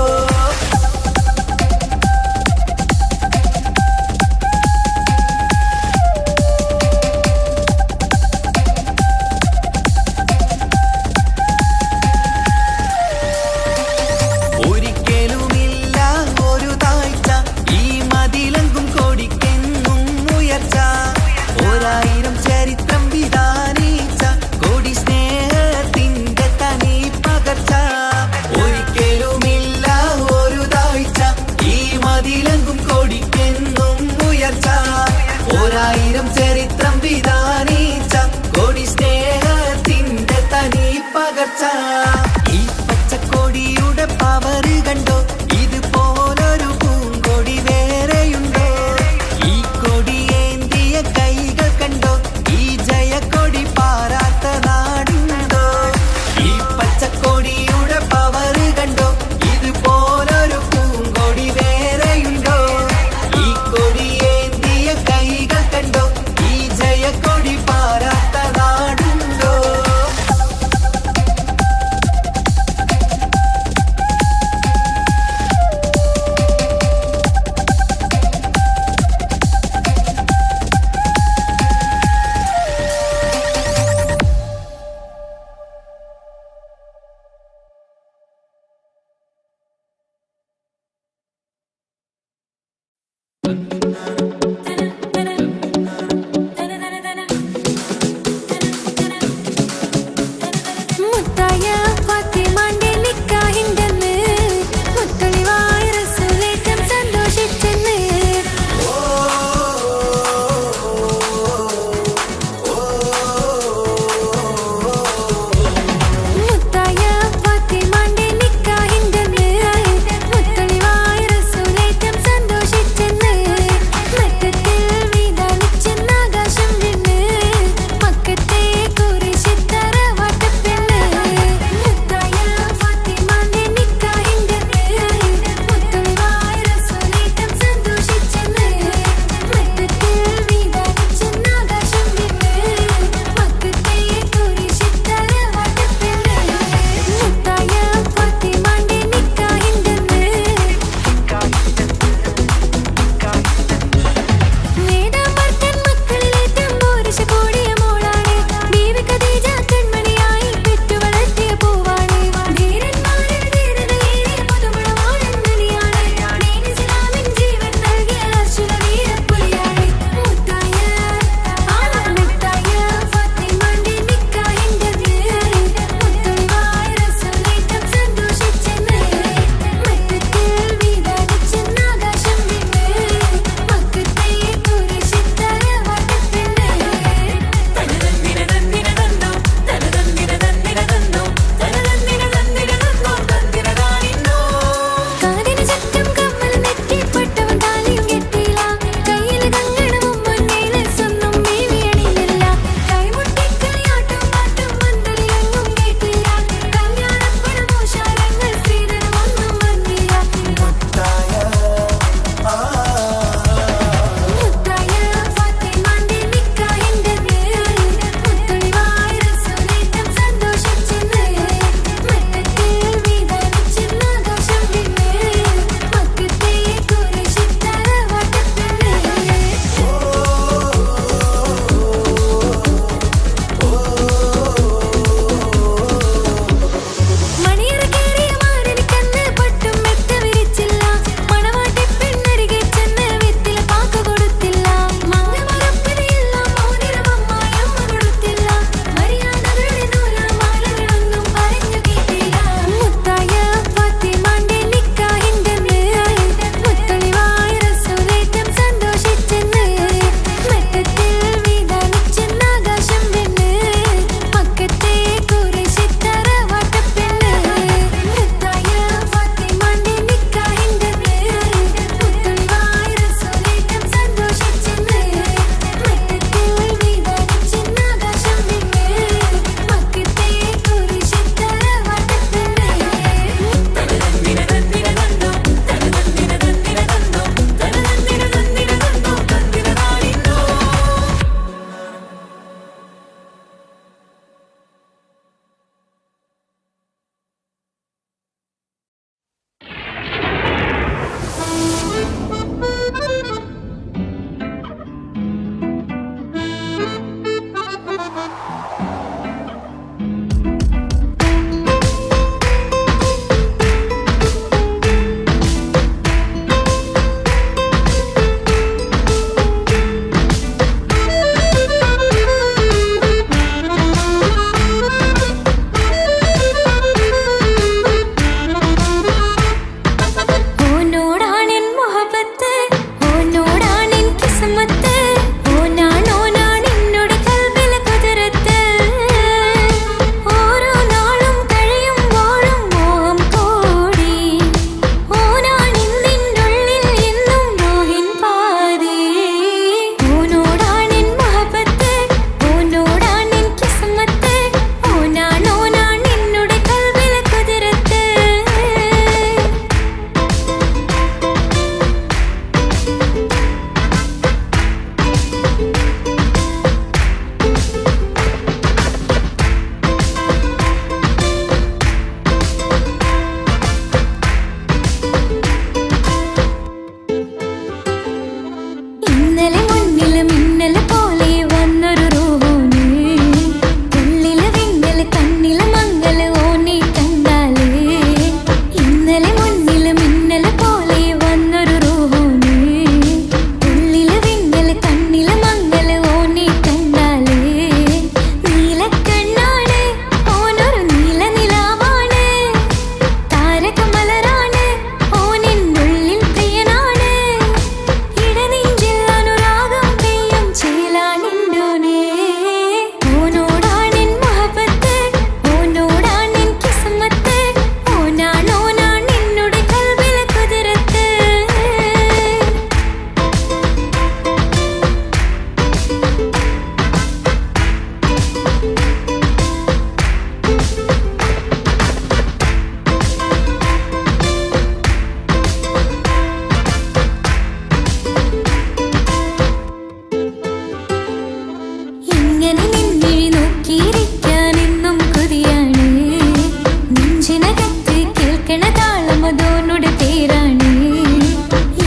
കേൾക്കണ താളം അതോനുടെ പേരാണ്.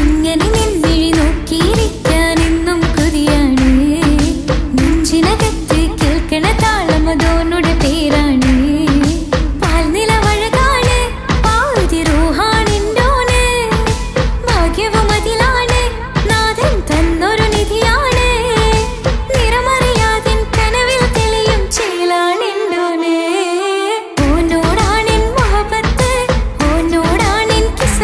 ഇങ്ങനെ നിൻമിഴി നോക്കിയിരിക്കാൻ എന്നും കൊതിയാണ്. നെഞ്ചിനകത്ത് കേൾക്കണ താളം അതോനുടെ പേരാണ്. പാൽനിലവഴകാണ് പാതി റൂഹാണെൻ്റോന്. ഭാഗ്യവും അതിലാണ് നാഥൻ തന്നൊരു നിധിയാണ്. നിറമറിയാതിൻ കനവിൽ തെളിയും ചേലാണെൻ്റോന്. ഓനോടാണെൻ മുഹബത്ത് ഓനോടാണെൻ കിസ്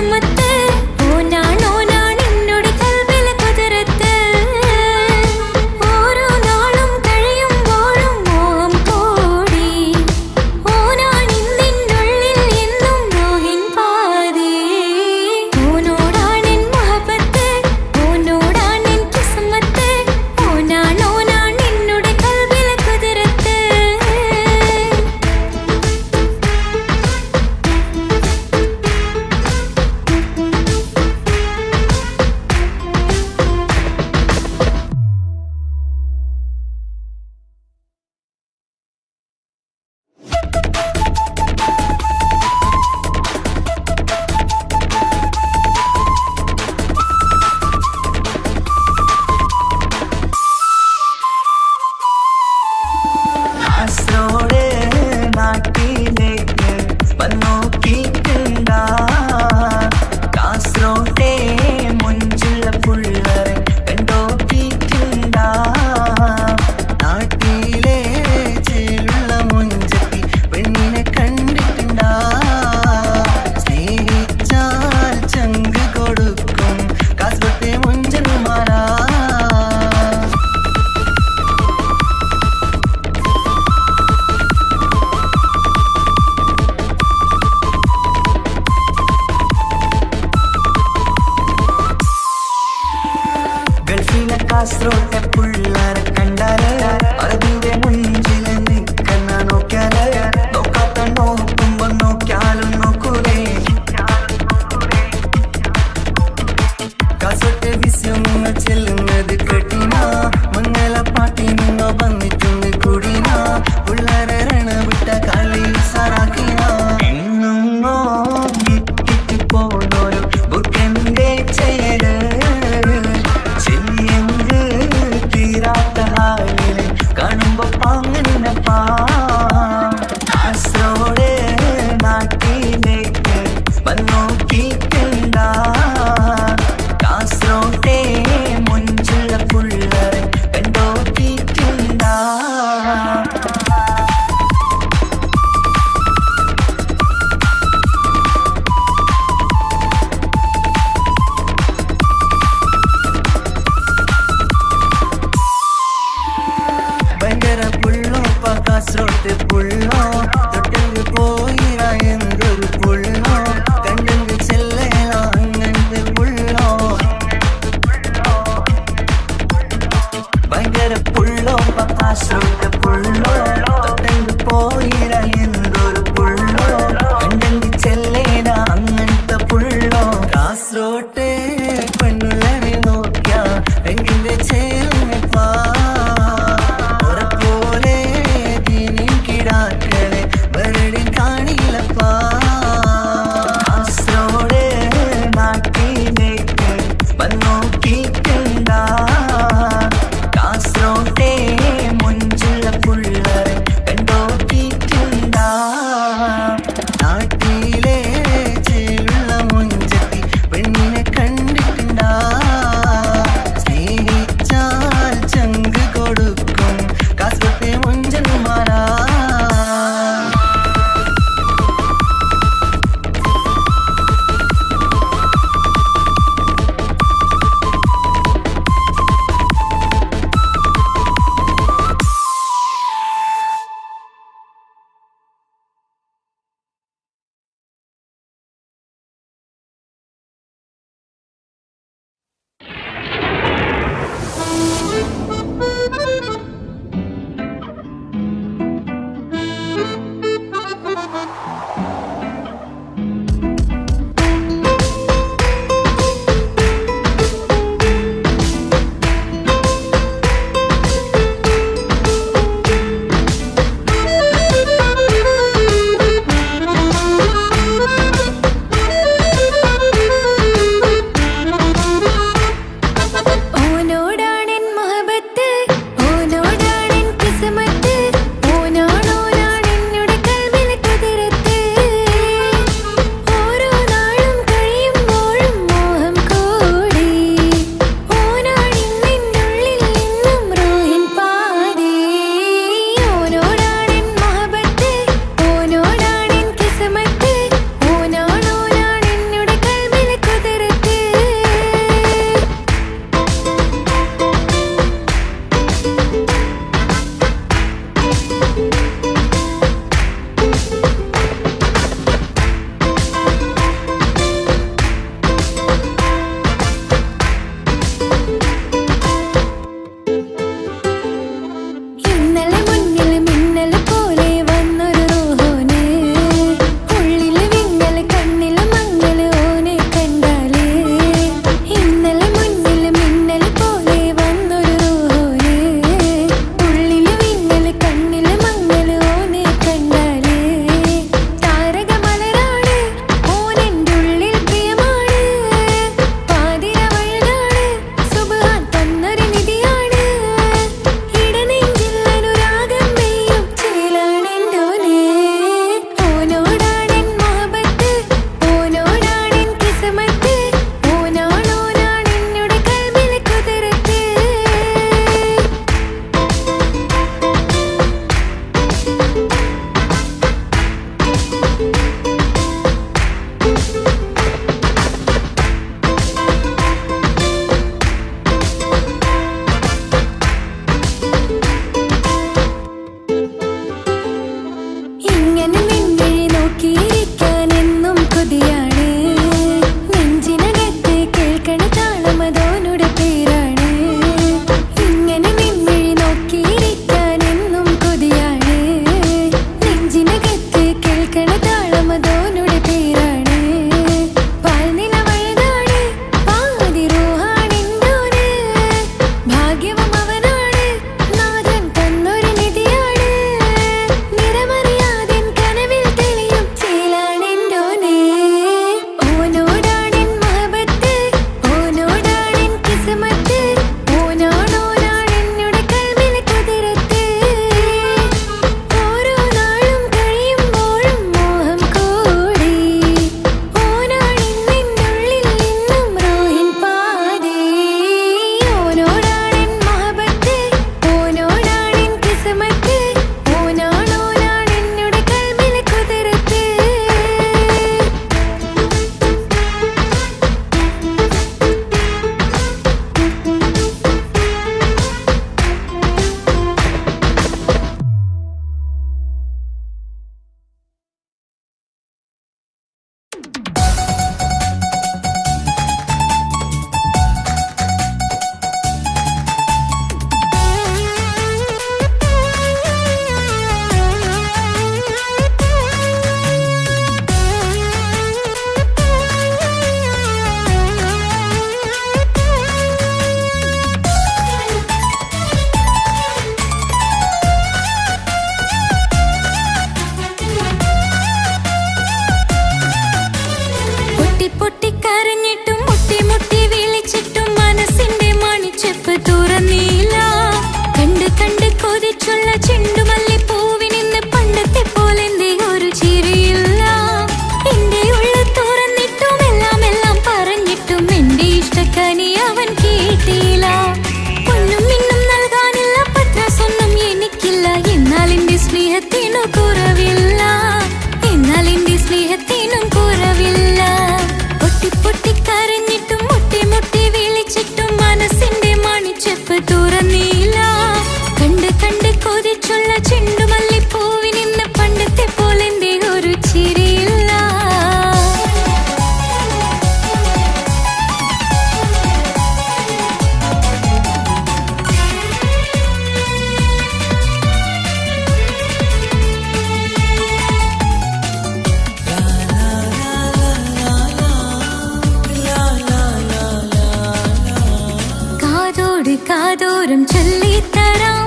കാതോരം ചൊല്ലിത്തരാം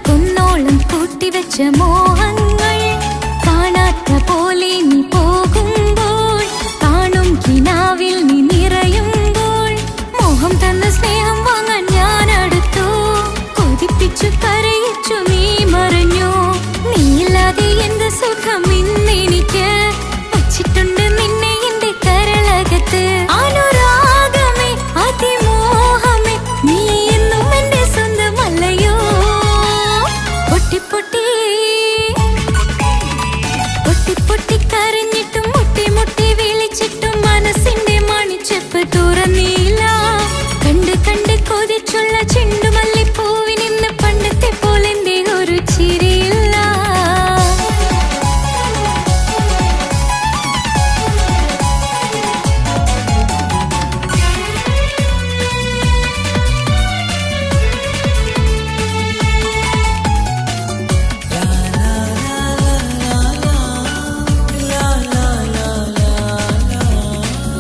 കുന്നോളം കൂട്ടിവെച്ച മോഹങ്ങൾ കാണാത്ത പോലെ നീ പോകുമ്പോൾ കാണും കിനാവിൽ നീ നിറയുമ്പോൾ മോഹം തന്ന സ്നേഹം വാങ്ങാൻ ഞാൻ അടുത്തു കൊതിപ്പിച്ചു കരയിച്ചു നീ മറഞ്ഞു നീയില്ലാതെ എന്ത് സുഖം ഇന്നെനിക്ക് വച്ചിട്ടുണ്ട് നിന്നെ എന്റെ കരളകത്ത് അനുരാഗമേ അതിമോഹമേ നീ എന്നും എന്റെ സ്വന്തമല്ലയോ പൊട്ടി പൊട്ടി പൊട്ടി പൊട്ടി കരഞ്ഞിട്ടും മുട്ടി മുട്ടി വിളിച്ചിട്ടും മനസ്സിന്റെ മണിച്ചെപ്പ് തുറന്നില്ല കണ്ട് കണ്ട് കൊതിച്ചുള്ള ചെണ്ടുമല്ലിപ്പൂവിനിന്ന് പണ്ടത്തെ പോലെന്റെ ഒരു ചിരിയില്ല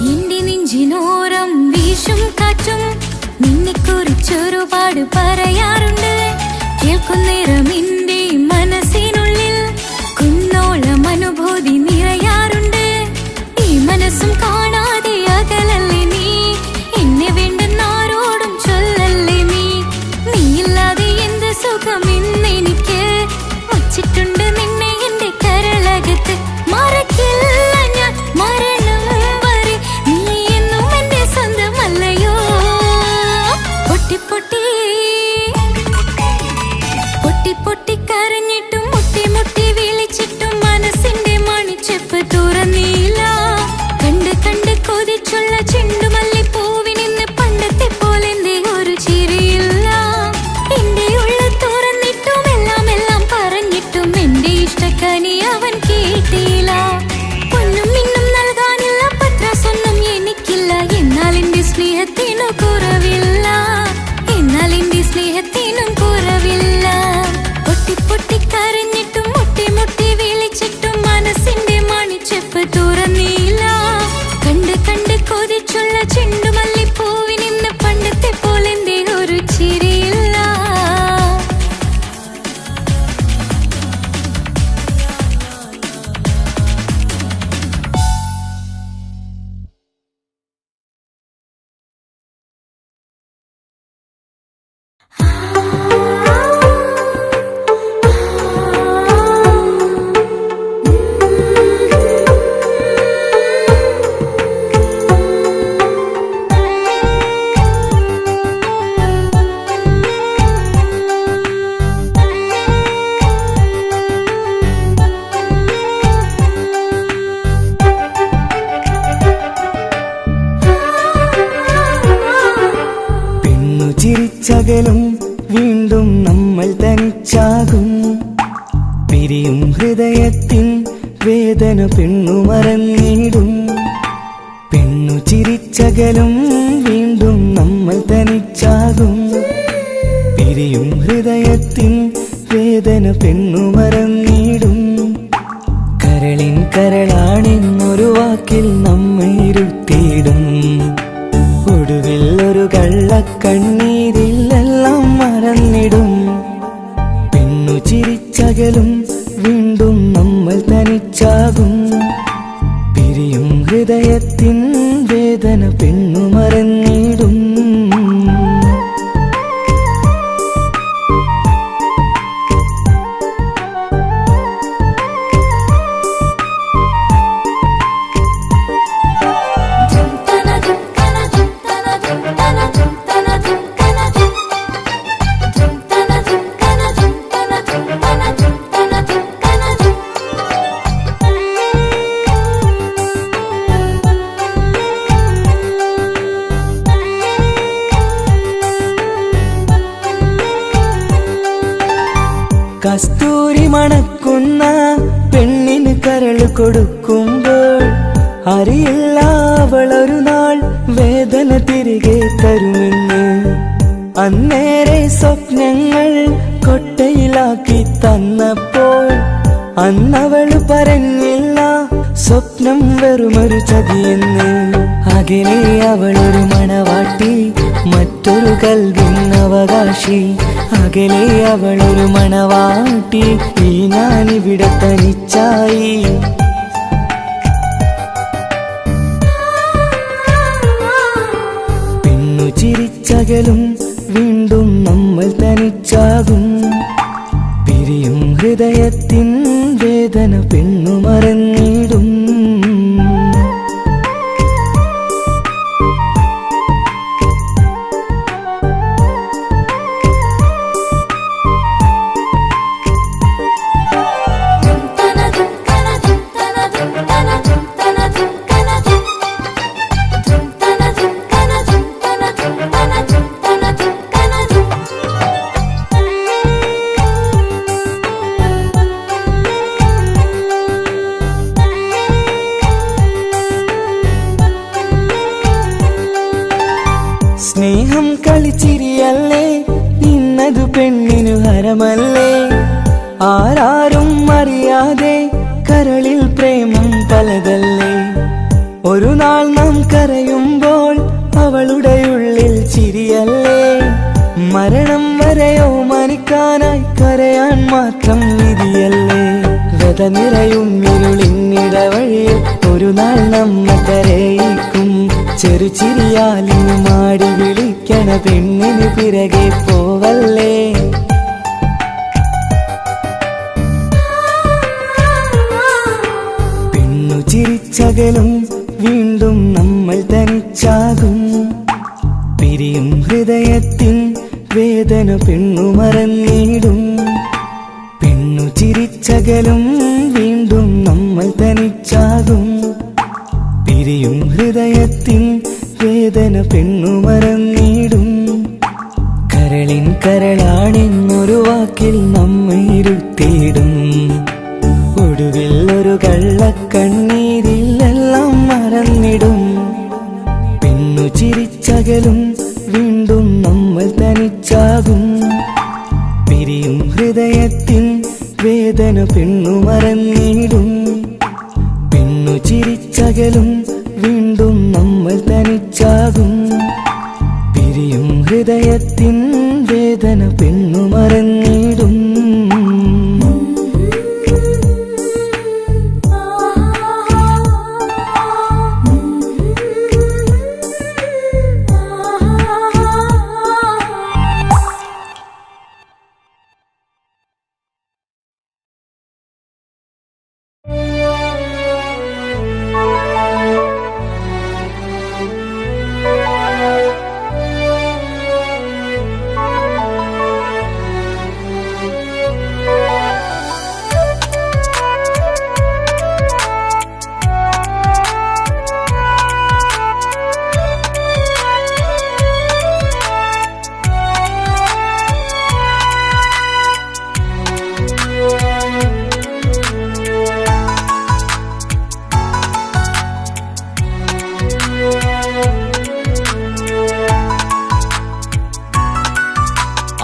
എന്റെ നെഞ്ചിനോരം വീശും കാറ്റും നിന്നെക്കുറിച്ചൊരുപാട് പറയാറുണ്ട് കേൾക്കുന്നേരം എന്റെ മനസ്സിനുള്ളിൽ കുന്നോളം അനുഭൂതി നിറയാറുണ്ട് ഈ മനസ്സും കാണാതെ അകലല്ലേ നീ എന്നെ വേണ്ടെന്നാരോടും ചൊല്ലല്ലേ നീയില്ലാതെ എന്ത് സുഖം ഇന്നെനിക്ക് വച്ചിട്ടുണ്ട് നിന്നെ എന്റെ കരളകത്ത് മറക്കില്ല ഞാൻ മരണം വരെ നീ എന്നും എന്റെ സ്വന്തമല്ലയോ പൊട്ടി പൊട്ടി പൊട്ടി പൊട്ടി കരഞ്ഞിട്ടും മുട്ടി മുട്ടി വിളിച്ചിട്ടും മനസ്സിന്റെ മണിച്ചെപ്പ് തുറന്നില്ല കണ്ട് കണ്ട് കൊതിച്ചുള്ള ചെണ്ടുമല്ലിപ്പൂവിനിന്ന് പണ്ടത്തെ പോലെ എന്റെ ഒരു ചിരിയില്ല എന്റെ ഉള്ളിൽ തുറന്നിട്ടും എല്ലാം എല്ലാം പറഞ്ഞിട്ടും എന്റെ ഇഷ്ടക്കനി അവൻ കേട്ടില്ല പൊന്നും മിന്നും നൽകാനില്ല പത്രാസൊന്നും എനിക്കില്ല എന്നാൽ എന്റെ സ്നേഹത്തിനു കുറവില്ല എന്നാൽ എന്റെ സ്നേഹത്തിനും കുറവില്ല പൊട്ടി പൊട്ടി കരഞ്ഞിട്ടും മുട്ടി മുട്ടി വിളിച്ചിട്ടും മനസ്സിന്റെ മണിച്ചെപ്പ് തുറന്നില്ല കണ്ട് കണ്ട് കൊതിച്ചുള്ള ചെണ്ടുമല്ലിപ്പൂവിനിന്ന് പണ്ടത്തെ പോലെ എന്റെ ഒരു ചിരിയില്ല പെണ്ണു ചിരിച്ചകലും വീണ്ടും നമ്മൾ തനിച്ചാകും പിരിയും ഹൃദയത്തിൻ വേദന പെണ്ണു മറന്നിടും പെണ്ണു ചിരിച്ചകലും വീണ്ടും നമ്മൾ തനിച്ചാകും പിരിയും ഹൃദയത്തിൻ വേദന പെണ്ണു മറന്നിടും കരളിൻ കരളാണെന്നൊരു വാക്കിൽ നമ്മെ ഇരുത്തിയിടും ഒടുവിൽ ഒരു കള്ളക്കണ്ണീരിലെല്ലാം മറന്നിടും പെണ്ണു ചിരിച്ചകലും വീണ്ടും നമ്മൾ തനിച്ചാകും പിരിയും ഹൃദയത്തിൻ വേദന പെണ്ണു മറന്നിടും കസ്തൂരി മണക്കുന്ന പെണ്ണിന് കരള് കൊടുക്കുമ്പോൾ അറിയില്ല അവളൊരു നാൾ വേദന തിരികെ തരുമെന്ന് അന്നേരെ സ്വപ്നങ്ങൾ കൊട്ടയിലാക്കി തന്നപ്പോൾ അന്നവള് പറഞ്ഞില്ല സ്വപ്നം വെറുമൊരു ചതിയെന്ന് അകലെ അവളൊരു മണവാട്ടി ഒറ്റൊരു കൽവിന്നവകാശി, അകലെ അവളൊരു മണവാട്ടി, ഈ ഞാനിവിടെ തനിച്ചായി. പെണ്ണു ചിരിച്ചകലും വീണ്ടും നമ്മൾ തനിച്ചാകും. പിരിയും ഹൃദയത്തിൻ വേദന പെണ്ണു മറന്നിടും. സ്നേഹം കളിച്ചിരിയല്ലേ, ഇന്നതു പെണ്ണിനു ഹരമല്ലേ. ആരാരും അറിയാതെ കരളിൽ പ്രേമം പലതല്ലേ. ഒരു നാൾ നാം കരയുമ്പോൾ അവളുടെ ഉള്ളിൽ ചിരിയല്ലേ. മരണം വരെയോ മനിക്കാനായി കരയാൻ മാത്രം വിധിയല്ലേ. വ്യത നിറയും ഇരുളിന്നിടവഴിയിൽ ഒരു നാൾ നമ്മ കരയിക്കും. ചെറുചിരിയാലിന് മാടി വിളിക്കണ പെണ്ണിന് പിറകെ പോവല്ലേ. പെണ്ണു ചിരിച്ചകലും വീണ്ടും നമ്മൾ തനിച്ചാകും. പിരിയും ഹൃദയത്തിൻ വേദന പെണ്ണു മറന്നിടും. പെണ്ണു ചിരിച്ചകലും വീണ്ടും നമ്മൾ തനിച്ചാകും. പിരിയും ഹൃദയത്തിൻ വേദന പെണ്ണു മറന്നിടും. കരളിൻ കരളാണെന്നൊരു വാക്കിൽ നമ്മെ ഇരുത്തിയിടും. ഒടുവിൽ ഒരു കള്ളക്കണ്ണീരിൽ എല്ലാം മറന്നിടും. പെണ്ണു ചിരിച്ചകലും വീണ്ടും നമ്മൾ തനിച്ചാകും. പിരിയും ഹൃദയത്തിൻ വേദന പെണ്ണു മറന്നിടും. പെണ്ണു ചിരിച്ചകലും വീണ്ടും നമ്മൾ തനിച്ചാകും. പിരിയും ഹൃദയത്തിൻ വേദന പെണ്ണു മറന്നിടും.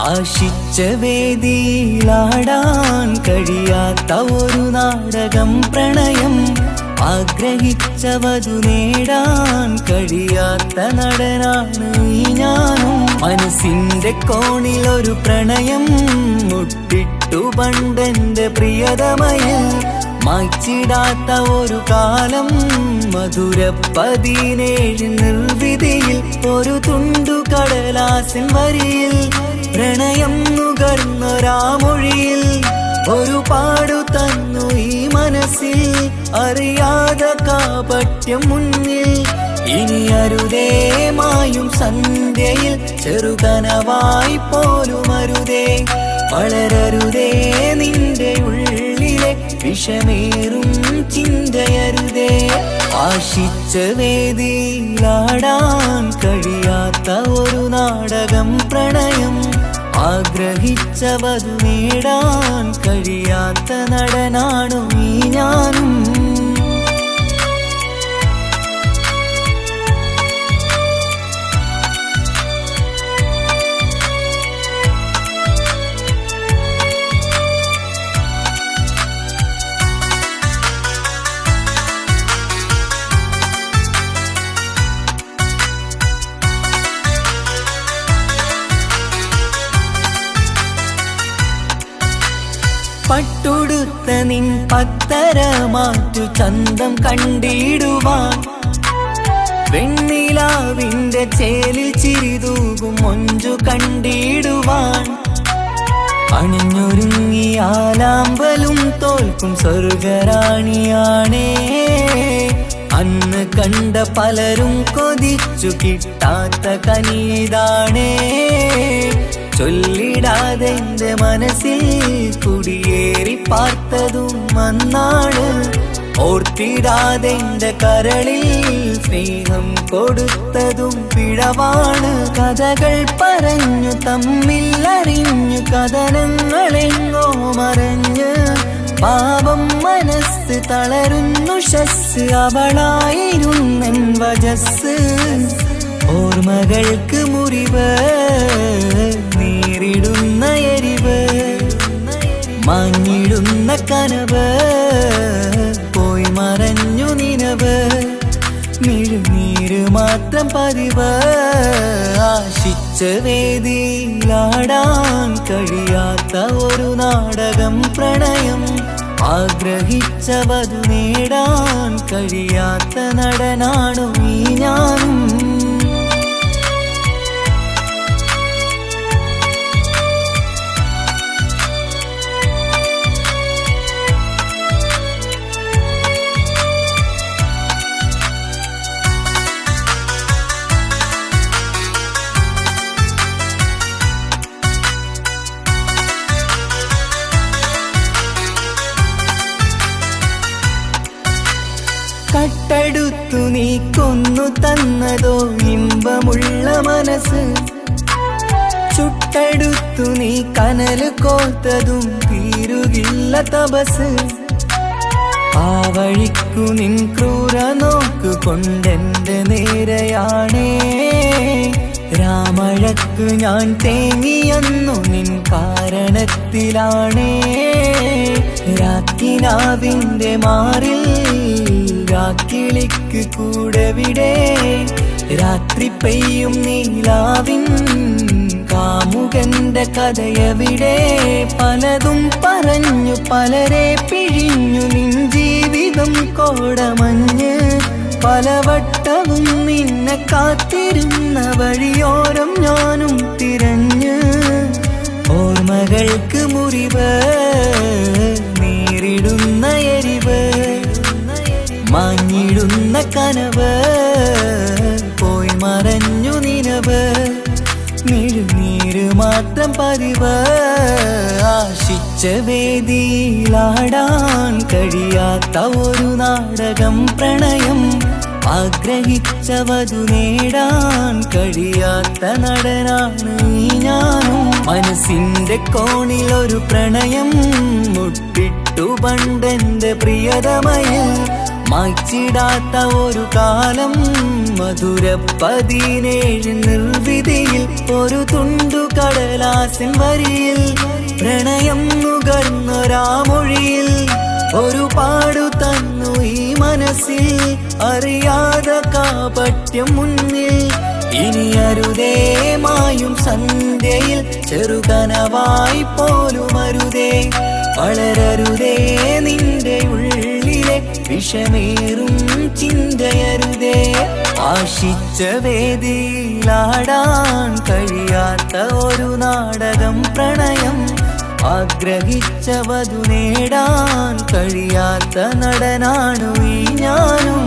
ആശിച്ച വേദിയിലാടാൻ കഴിയാത്ത ഒരു നാടകം പ്രണയം. ആഗ്രഹിച്ചവതു നേടാൻ കഴിയാത്ത നടനാണ് ഈ ഞാനും. മനസ്സിന്റെ കോണിലൊരു പ്രണയം മുട്ടിട്ടു പണ്ടെന്റെ പ്രിയതമയിൽ. മായ്ച്ചിടാത്ത ഒരു കാലം മധുര 17 നിർവിധിയിൽ. ഒരു തുണ്ടു കടലാസിൻ വരിയിൽ പ്രണയം നുകർന്നൊരാമൊഴിയിൽ. ഒരു പാടു തന്നു ഈ മനസ്സിൽ അറിയാതെ കാപട്യം മുന്നിൽ. ഇനി അരുതേ മായും സന്ധ്യയിൽ ചെറുകനവായി പോലും അരുതേ. വളരരുതേ നിന്റെ ഉള്ളിലെ വിഷമേറും ചിന്തയരുതേ. ആശിച്ച വേദിയിലാടാൻ കഴിയാത്ത ഒരു നാടകം പ്രണയം. ആഗ്രഹിച്ചവതു നേടാൻ കഴിയാത്ത നടനാണു ഈ ഞാനും. പട്ടുടുത്ത നിൻ പത്തര മാറ്റു ചന്തം കണ്ടിടുവാൻ വെണ്ണിലാവിന്റെ ചേലിൽ ചിരിതൂകും മൊഞ്ചു കണ്ടിടുവാൻ അണിഞ്ഞൊരുങ്ങിയാലാമ്പലും തോൽക്കും സ്വർഗറാണിയാണേ അന്ന് കണ്ട പലരും കൊതിച്ചു കിട്ടാത്ത കനിതാണേ ചൊല്ലിടാതെ എന്റെ മനസ്സിൽ കുടിയേറി പാർത്തതും അന്നാണ് ഓർത്തിടാതെ എന്റെ കരളിൽ സ്നേഹം കൊടുത്തതും പിഴവാണ് കഥകൾ പറഞ്ഞു തമ്മിൽ അറിഞ്ഞു കഥനങ്ങളെങ്ങോ മറഞ്ഞ് പാപം മനസ്സ് തളരുന്നു ഷസ് അവളായിരുന്നെൻ വജസ് ഓർമ്മകൾക്ക് മുറിവ് നേരിടുന്ന എരിവ് മാഞ്ഞിടുന്ന കനവ് പോയി മറഞ്ഞു നിനവ് മിഴുനീര് മാത്രം പതിവ് ആശിച്ച വേദിയിലാടാൻ കഴിയാത്ത ഒരു നാടകം പ്രണയം ആഗ്രഹിച്ചവതു നേടാൻ കഴിയാത്ത നടനാണു ഈ ഞാനും കട്ടെടുത്തു നീ കൊന്നു തന്നതോ ഇമ്പമുള്ള മനസ്സ് ചുട്ടെടുത്തു നീ കനല് കോത്തതും തീരുകില്ല തപസ് ആ വഴിക്കു നിൻ ക്രൂര നോക്കു കൊണ്ടെന്റെ നേരെയാണേ രാമഴക്കു ഞാൻ തേങ്ങിയെന്നു നിൻ കാരണത്തിലാണേ രാക്കിനാവിന്റെ മാറിൽ രാക്കിളിക്ക് കൂടെവിടെ രാത്രി പെയ്യും നീലാവിൻ കാമുകന്റെ കഥയവിടെ പലതും പറഞ്ഞു പലരെ പിഴിഞ്ഞു നിൻ ജീവിതം കോടമഞ്ഞ് പലവട്ടവും നിന്നെ കാത്തിരുന്ന വഴിയോരം ഞാനും തിരഞ്ഞ് ഓർമ്മകൾക്ക് മുറിവ് നേരിടുന്ന എരിവ് മാഞ്ഞിടുന്ന കനവ് പോയി മറഞ്ഞു നിനവ് മിഴുനീര് മാത്രം പതിവ് ആശിച്ച വേദിയിലാടാൻ കഴിയാത്ത ഒരു നാടകം പ്രണയം ആഗ്രഹിച്ചവതു നേടാൻ കഴിയാത്ത നടനാണ് ഈ ഞാനും മനസ്സിന്റെ കോണിൽ ഒരു പ്രണയം മുട്ടിട്ടു പണ്ടെന്റെ പ്രിയതമയിൽ മായ്ച്ചിടാത്ത ഒരു കാലം മധുര 17 നിർവിധിയിൽ ഒരു തുണ്ടു കടലാസിൻ വരിയിൽ പ്രണയം നുകർന്നൊരാമൊഴിയിൽ ഒരു പാടു തന്നു ഈ മനസ്സിൽ അറിയാതെ കാപട്യം മുന്നിൽ ഇനി അരുതേ മായും സന്ധ്യയിൽ ചെറുകനവായി പോലും അരുതേ വളരരുതേ നിന്റെ ഉള്ളിലെ വിഷമേറും ചിന്തയരുതേ ആശിച്ച വേദിയിലാടാൻ കഴിയാത്ത ഒരു നാടകം പ്രണയം ആഗ്രഹിച്ചവതു നേടാൻ കഴിയാത്ത നടനാണു ഈ ഞാനും